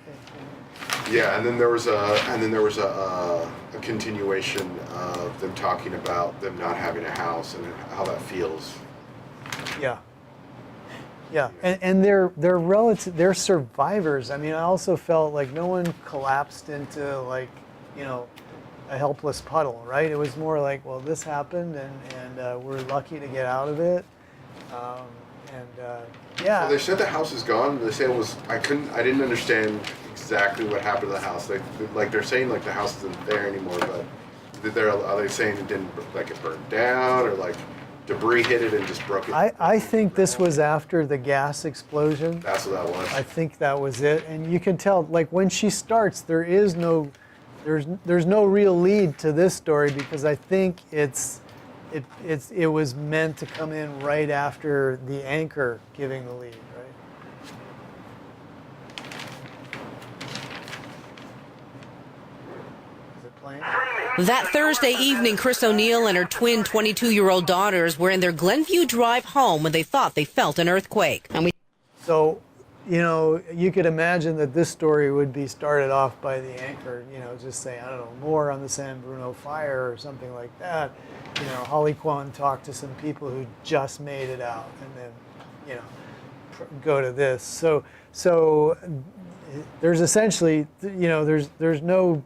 C: Yeah, and then there was a continuation of them talking about them not having a house and how that feels.
A: Yeah. And they're survivors. I mean, I also felt like no one collapsed into a helpless puddle, right? It was more like, well, this happened, and we're lucky to get out of it. Yeah.
C: Well, they said the house is gone. They say it was. I didn't understand exactly what happened to the house. They're saying like the house isn't there anymore, but are they saying it didn't, like it burned down, or like debris hit it and just broke it?
A: I think this was after the gas explosion.
C: That's what that was.
A: I think that was it, and you can tell, like when she starts, there's no real lead to this story, because I think it was meant to come in right after the anchor giving the lead, right? Is it playing?
P: That Thursday evening, Chris ONeill and her twin 22-year-old daughters were in their Glenview Drive home when they thought they felt an earthquake.
A: So, you could imagine that this story would be started off by the anchor, just saying, I don't know, more on the San Bruno fire or something like that. Holly Kwan talked to some people who just made it out, and then, go to this. So there's essentially, there's no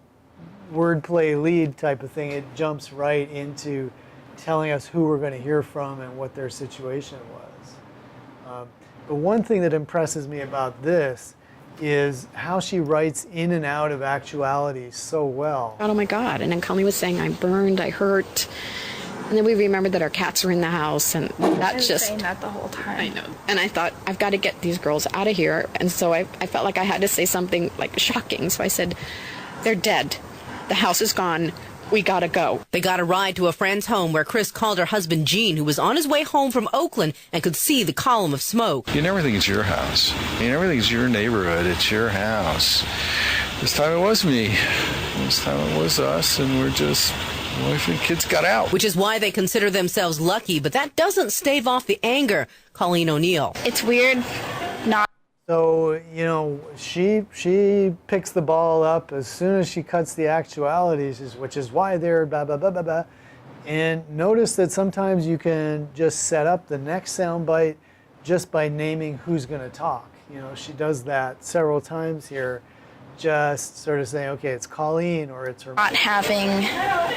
A: wordplay lead type of thing. It jumps right into telling us who we're going to hear from and what their situation was. But one thing that impresses me about this is how she writes in and out of actuality so well.
Q: Oh my God. And then Colleen was saying, I burned, I hurt. And then we remembered that our cats were in the house, and that's just
R: saying that the whole time.
Q: I know. And I thought, I've got to get these girls out of here. And so I felt like I had to say something like shocking. So I said, they're dead. The house is gone. We gotta go.
P: They got a ride to a friend's home where Chris called her husband Gene, who was on his way home from Oakland and could see the column of smoke.
S: You never think it's your house. You never think it's your neighborhood. It's your house. This time it was me. This time it was us, and we're just, wife and kids got out.
P: Which is why they consider themselves lucky, but that doesn't stave off the anger. Colleen ONeill.
R: It's weird not.
A: So, she picks the ball up as soon as she cuts the actualities, which is why they're blah, blah, blah, blah, blah. And notice that sometimes you can just set up the next soundbite just by naming who's going to talk. She does that several times here, just sort of saying, okay, it's Colleen, or it's her.
R: Not having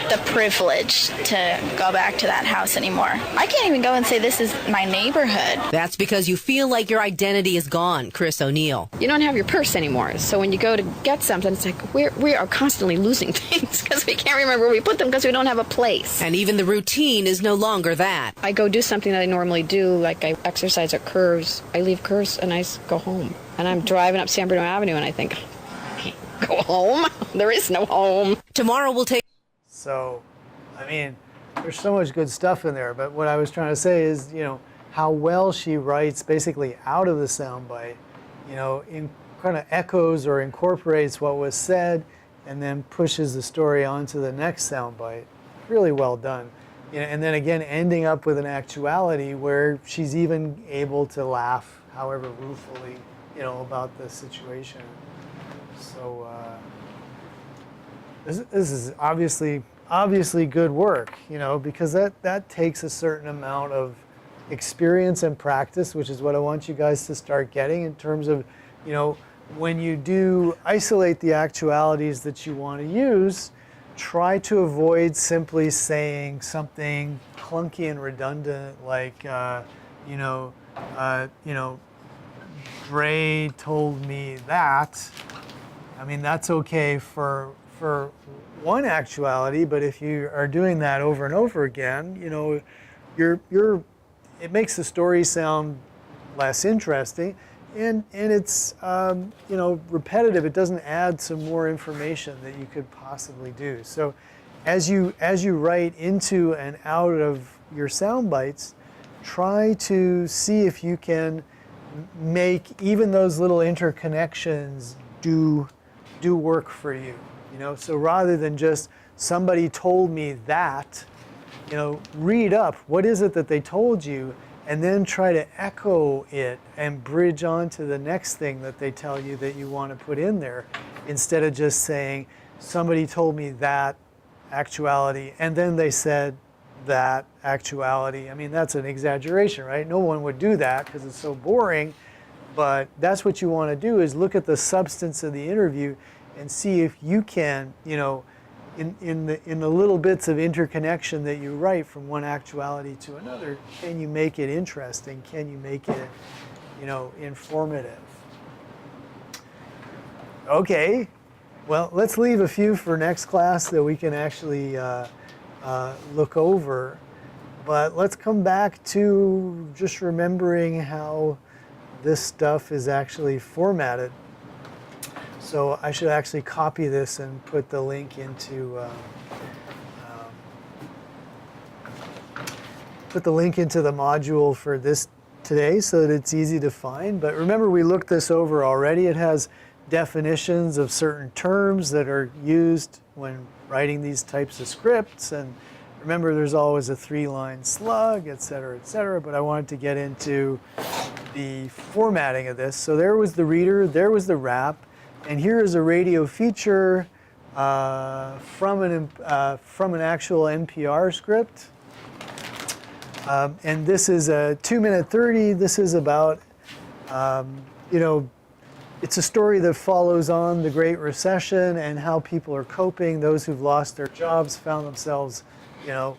R: the privilege to go back to that house anymore. I can't even go and say this is my neighborhood.
P: That's because you feel like your identity is gone, Chris ONeill.
Q: You don't have your purse anymore. So when you go to get something, it's like we are constantly losing things because we can't remember where we put them because we don't have a place.
P: And even the routine is no longer that.
Q: I go do something that I normally do, like I exercise at Curves. I leave Curves and I go home. And I'm driving up San Bruno Avenue and I think, go home? There is no home.
P: Tomorrow we'll take.
A: So, there's so much good stuff in there, but what I was trying to say is, how well she writes basically out of the soundbite, kind of echoes or incorporates what was said and then pushes the story onto the next soundbite. Really well done. And then again, ending up with an actuality where she's even able to laugh, however ruefully, about the situation. So this is obviously good work, because that takes a certain amount of experience and practice, which is what I want you guys to start getting in terms of, when you do isolate the actualities that you want to use, try to avoid simply saying something clunky and redundant like, Ray told me that. I mean, that's okay for one actuality, but if you are doing that over and over again, it makes the story sound less interesting, and it's repetitive. It doesn't add some more information that you could possibly do. So, as you write into and out of your sound bites, try to see if you can make even those little interconnections do work for you. So rather than just somebody told me that, read up what is it that they told you, and then try to echo it and bridge on to the next thing that they tell you that you want to put in there, instead of just saying somebody told me that actuality and then they said that actuality. I mean, that's an exaggeration, right? No one would do that because it's so boring, but that's what you want to do, is look at the substance of the interview and see if you can, in the little bits of interconnection that you write from one actuality to another, can you make it interesting? Can you make it, informative? Okay, well, let's leave a few for next class that we can actually look over. But let's come back to just remembering how this stuff is actually formatted. So I should actually copy this and put the link into the module for this today so that it's easy to find. But remember, we looked this over already. It has definitions of certain terms that are used when writing these types of scripts. And remember, there's always a 3-line slug, et cetera, but I wanted to get into the formatting of this. So there was the reader, there was the wrap, and here is a radio feature from an actual NPR script. And this is a 2-minute 30. This is about, it's a story that follows on the Great Recession and how people are coping. Those who've lost their jobs found themselves,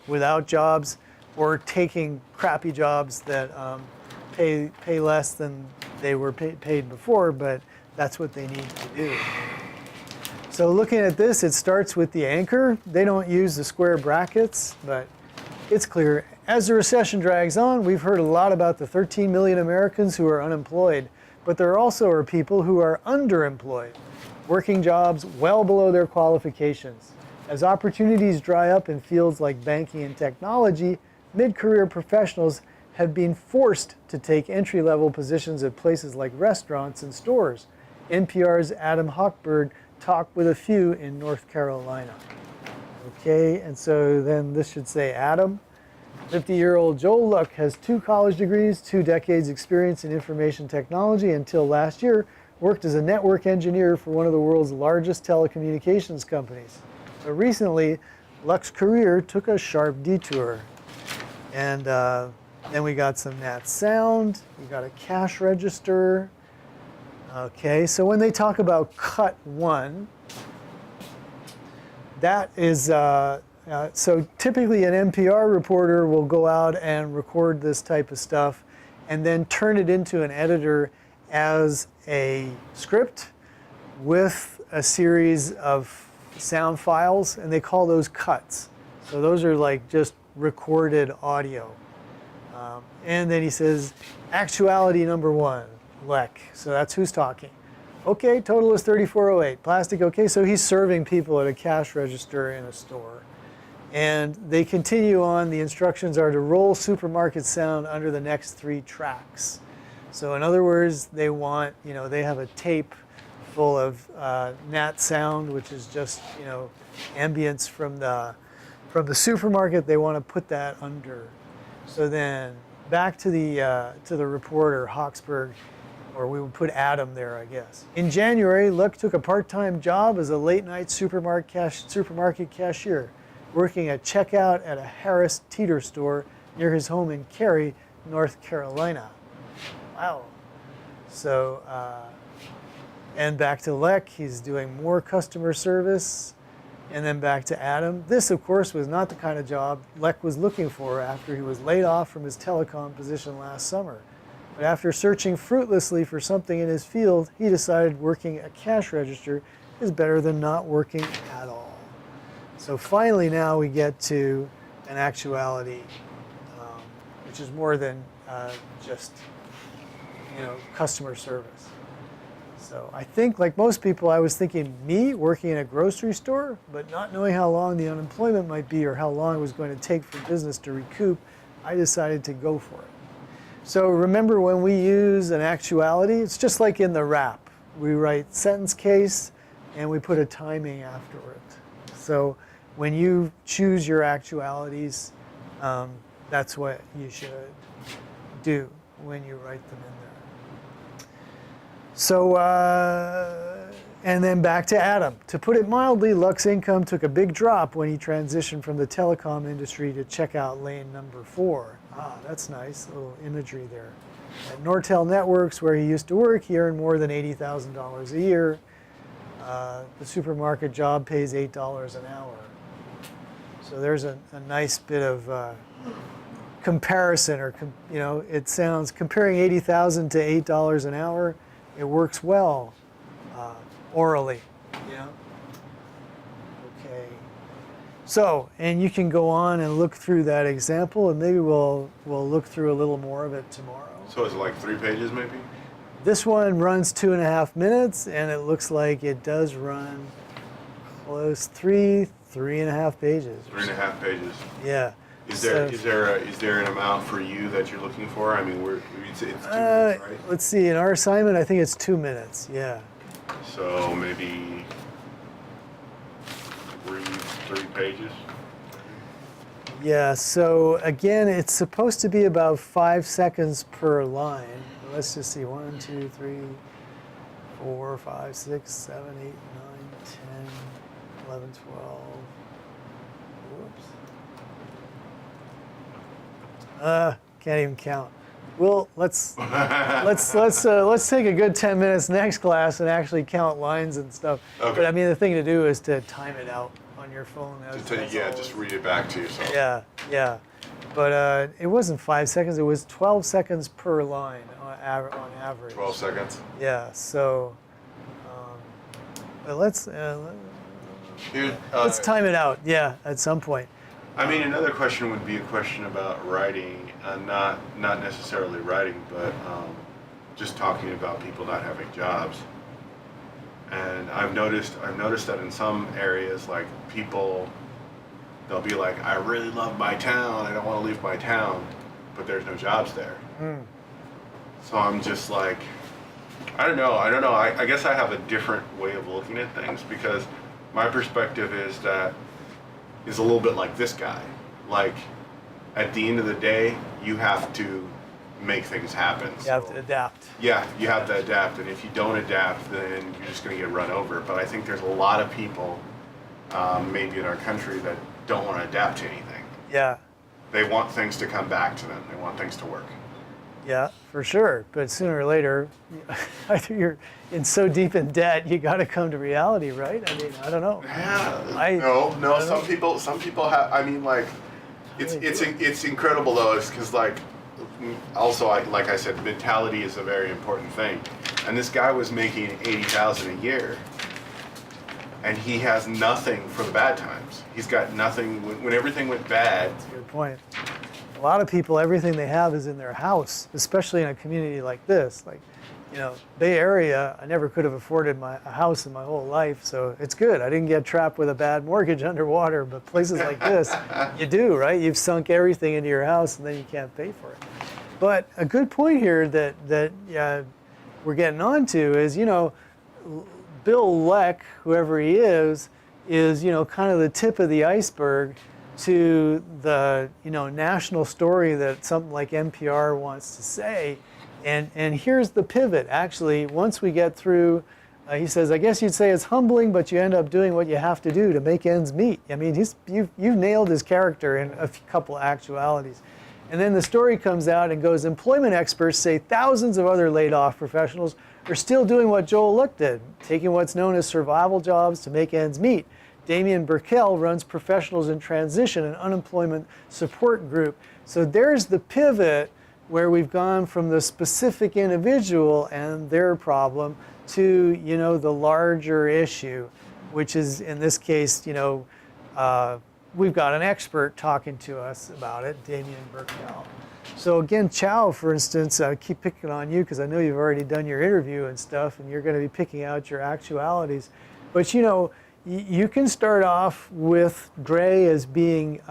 A: without jobs, or taking crappy jobs that pay less than they were paid before, but that's what they need to do. So looking at this, it starts with the anchor. They don't use the square brackets, but it's clear. As the recession drags on, we've heard a lot about the 13 million Americans who are unemployed, but there also are people who are underemployed, working jobs well below their qualifications. As opportunities dry up in fields like banking and technology, mid-career professionals have been forced to take entry-level positions at places like restaurants and stores. NPR's Adam Hochberg talked with a few in North Carolina. Okay, and so then this should say Adam. 50-year-old Joel Luck has 2 college degrees, 2 decades experience in information technology. Until last year, worked as a network engineer for one of the world's largest telecommunications companies. But recently, Luck's career took a sharp detour. And then we got some NAT Sound, we got a cash register. Okay, so when they talk about cut 1, that is, so typically an NPR reporter will go out and record this type of stuff and then turn it into an editor as a script with a series of sound files, and they call those cuts. So those are like just recorded audio. And then he says, actuality number 1, Leck. So that's who's talking. Okay, total is 3408. Plastic, okay, so he's serving people at a cash register in a store. And they continue on. The instructions are to roll supermarket sound under the next 3 tracks. So in other words, they want, they have a tape full of NAT Sound, which is just, you know, ambience from the supermarket. They want to put that under. So then back to the reporter, Hawksburg, or we would put Adam there, I guess. In January, Luck took a part-time job as a late-night supermarket cashier, working at checkout at a Harris Teeter store near his home in Cary, North Carolina. Wow. So, and back to Lek, he's doing more customer service. And then back to Adam. This, of course, was not the kind of job Lek was looking for after he was laid off from his telecom position last summer. But after searching fruitlessly for something in his field, he decided working a cash register is better than not working at all. So finally now we get to an actuality, which is more than just, you know, customer service. So I think, like most people, I was thinking me working in a grocery store, but not knowing how long the unemployment might be or how long it was going to take for business to recoup, I decided to go for it. So remember, when we use an actuality, it's just like in the rap. We write sentence case and we put a timing after it. So when you choose your actualities, that's what you should do when you write them in there. So, and then back to Adam. To put it mildly, Luck's income took a big drop when he transitioned from the telecom industry to checkout lane number 4. Ah, that's nice, a little imagery there. At Nortel Networks, where he used to work, he earned more than $80,000 a year. The supermarket job pays $8 an hour. So there's a nice bit of comparison, or you know, it sounds, comparing $80,000 to $8 an hour, it works well orally, you know. Okay. So, and you can go on and look through that example, and maybe we'll look through a little more of it tomorrow.
C: So is it like 3 pages maybe?
A: This one runs 2.5 minutes, and it looks like it does run close 3.5 pages.
C: 3.5 pages.
A: Yeah.
C: Is there an amount for you that you're looking for? I mean, it's 2 minutes, right?
A: Let's see. In our assignment, I think it's 2 minutes. Yeah.
C: So maybe three pages.
A: Yeah. So again, it's supposed to be about 5 seconds per line. Let's just see. 1, 2, 3, 4, 5, 6, 7, 8, 9, 10, 11, 12. Whoops. Can't even count. Well, let's take a good 10 minutes next class and actually count lines and stuff.
C: Okay.
A: But I mean, the thing to do is to time it out on your phone.
C: Just read it back to yourself.
A: Yeah, yeah. But it wasn't 5 seconds. It was 12 seconds per line on average.
C: 12 seconds.
A: Yeah. So, but let's time it out. Yeah, at some point.
C: I mean, another question would be a question about writing, not necessarily writing, but just talking about people not having jobs. And I've noticed that in some areas, like people, they'll be like, I really love my town, I don't want to leave my town, but there's no jobs there. So I'm just like, I don't know. I guess I have a different way of looking at things, because my perspective is a little bit like this guy. Like, at the end of the day, you have to make things happen.
A: You have to adapt.
C: Yeah, you have to adapt, and if you don't adapt, then you're just going to get run over. But I think there's a lot of people, maybe in our country, that don't want to adapt to anything.
A: Yeah.
C: They want things to come back to them. They want things to work.
A: Yeah, for sure. But sooner or later, either you're in so deep in debt, you got to come to reality, right? I mean, I don't know.
C: Yeah. No. Some people have. I mean, like, it's incredible though, because like, also like I said, mentality is a very important thing. And this guy was making $80,000 a year, and he has nothing for the bad times. He's got nothing when everything went bad.
A: That's a good point. A lot of people, everything they have is in their house, especially in a community like this. Like, you know, Bay Area, I never could have afforded a house in my whole life, so it's good. I didn't get trapped with a bad mortgage underwater, but places like this, you do, right? You've sunk everything into your house, and then you can't pay for it. But a good point here that we're getting onto is, you know, Bill Leck, whoever he is, kind of the tip of the iceberg to the, national story that something like NPR wants to say. And here's the pivot. Actually, once we get through, he says, I guess you'd say it's humbling, but you end up doing what you have to do to make ends meet. I mean, you've nailed his character in a couple of actualities. And then the story comes out and goes, employment experts say thousands of other laid off professionals are still doing what Joel Lick did, taking what's known as survival jobs to make ends meet. Damian Burkell runs Professionals in Transition, an unemployment support group. So there's the pivot where we've gone from the specific individual and their problem to, the larger issue, which is, in this case, we've got an expert talking to us about it, Damian Burkell. So again, Chow, for instance, I keep picking on you because I know you've already done your interview and stuff, and you're going to be picking out your actualities. But you can start off with Dre as being,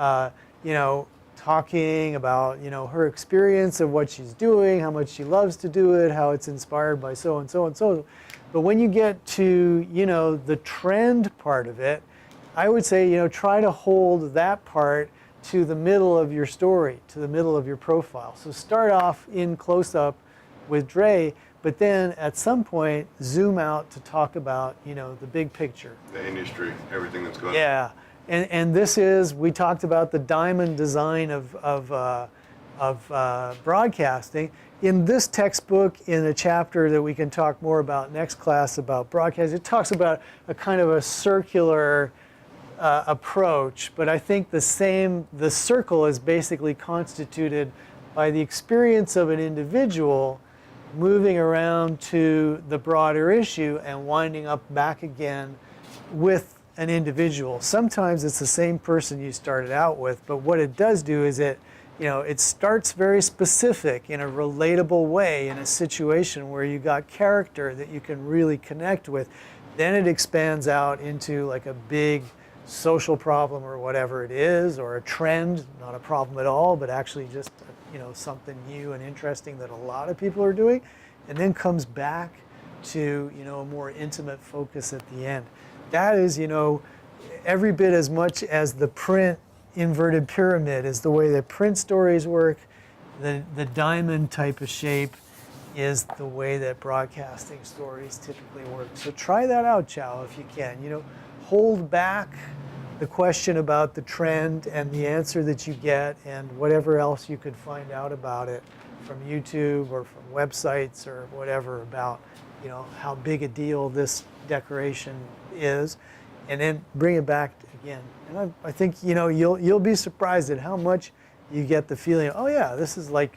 A: talking about, her experience of what she's doing, how much she loves to do it, how it's inspired by so and so and so. But when you get to, the trend part of it, I would say, try to hold that part to the middle of your story, to the middle of your profile. So start off in close-up with Dre, but then at some point, zoom out to talk about, the big picture.
C: The industry, everything that's going on.
A: Yeah, and this is, we talked about the diamond design of broadcasting. In this textbook, in a chapter that we can talk more about next class about broadcast, it talks about a kind of a circular approach, but I think the circle is basically constituted by the experience of an individual moving around to the broader issue and winding up back again with an individual. Sometimes it's the same person you started out with, but what it does do is it starts very specific in a relatable way in a situation where you got character that you can really connect with. Then it expands out into like a big social problem or whatever it is, or a trend, not a problem at all, but actually just something new and interesting that a lot of people are doing, and then comes back to a more intimate focus at the end. That is every bit as much as the print inverted pyramid is the way that print stories work. The diamond type of shape is the way that broadcasting stories typically work. So try that out, Chow, if you can. Hold back the question about the trend and the answer that you get and whatever else you could find out about it from YouTube or from websites or whatever about, how big a deal this decoration is, and then bring it back again. And I think, you'll be surprised at how much you get the feeling, oh yeah, this is like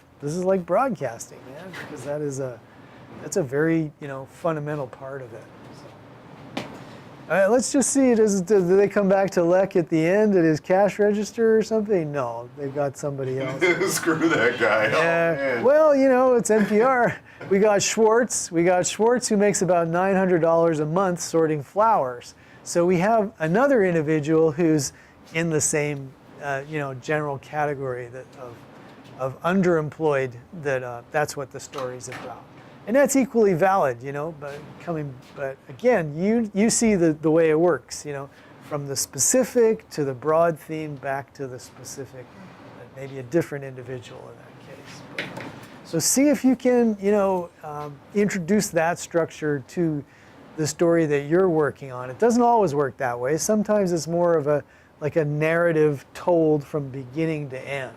A: broadcasting, man, because that's a very, fundamental part of it. All right, let's just see. Do they come back to Leck at the end at his cash register or something? No, they've got somebody else.
C: Screw that guy.
A: Yeah.
C: Oh,
A: well, it's NPR. We got Schwartz. Who makes about $900 a month sorting flowers. So we have another individual who's in the same, general category of underemployed. That's what the story's about. And that's equally valid, but again, you see the way it works, from the specific to the broad theme back to the specific, maybe a different individual in that case. So see if you can, introduce that structure to the story that you're working on. It doesn't always work that way. Sometimes it's more of a narrative told from beginning to end.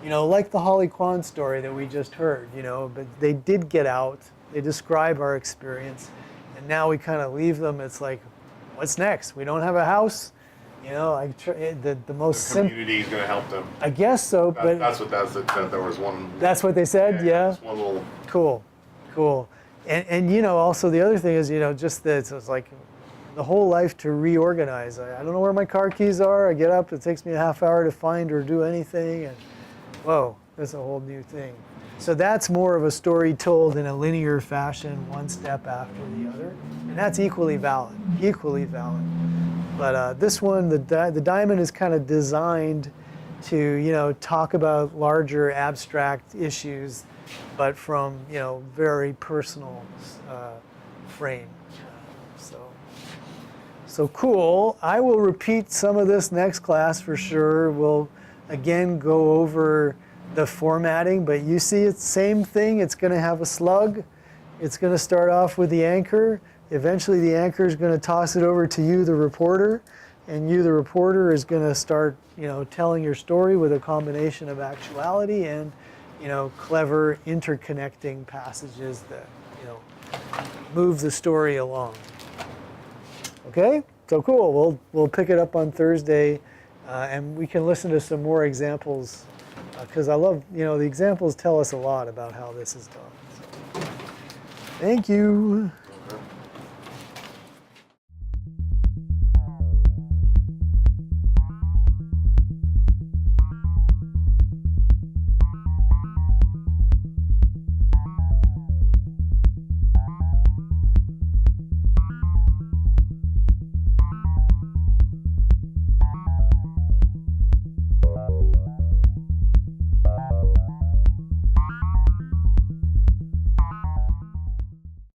A: Like the Holly Kwan story that we just heard, but they did get out, they describe our experience, and now we kind of leave them. It's like, what's next? We don't have a house, the most
C: the community is going to help them.
A: I guess so, but
C: there was one.
A: That's what they said, yeah.
C: One little.
A: Cool. And also the other thing is, just that it's like the whole life to reorganize. I don't know where my car keys are. I get up, it takes me a half hour to find or do anything, and whoa, that's a whole new thing. So that's more of a story told in a linear fashion, one step after the other, and that's equally valid. But this one, the diamond is kind of designed to, talk about larger abstract issues, but from, very personal frame. So So cool. I will repeat some of this next class for sure. We'll again go over the formatting, but you see it's same thing. It's going to have a slug. It's going to start off with the anchor. Eventually the anchor is going to toss it over to you, the reporter, and you, the reporter, is going to start, telling your story with a combination of actuality and, clever interconnecting passages that, move the story along. Okay, so cool. We'll pick it up on Thursday, and we can listen to some more examples because I love, the examples tell us a lot about how this is done. So, thank you.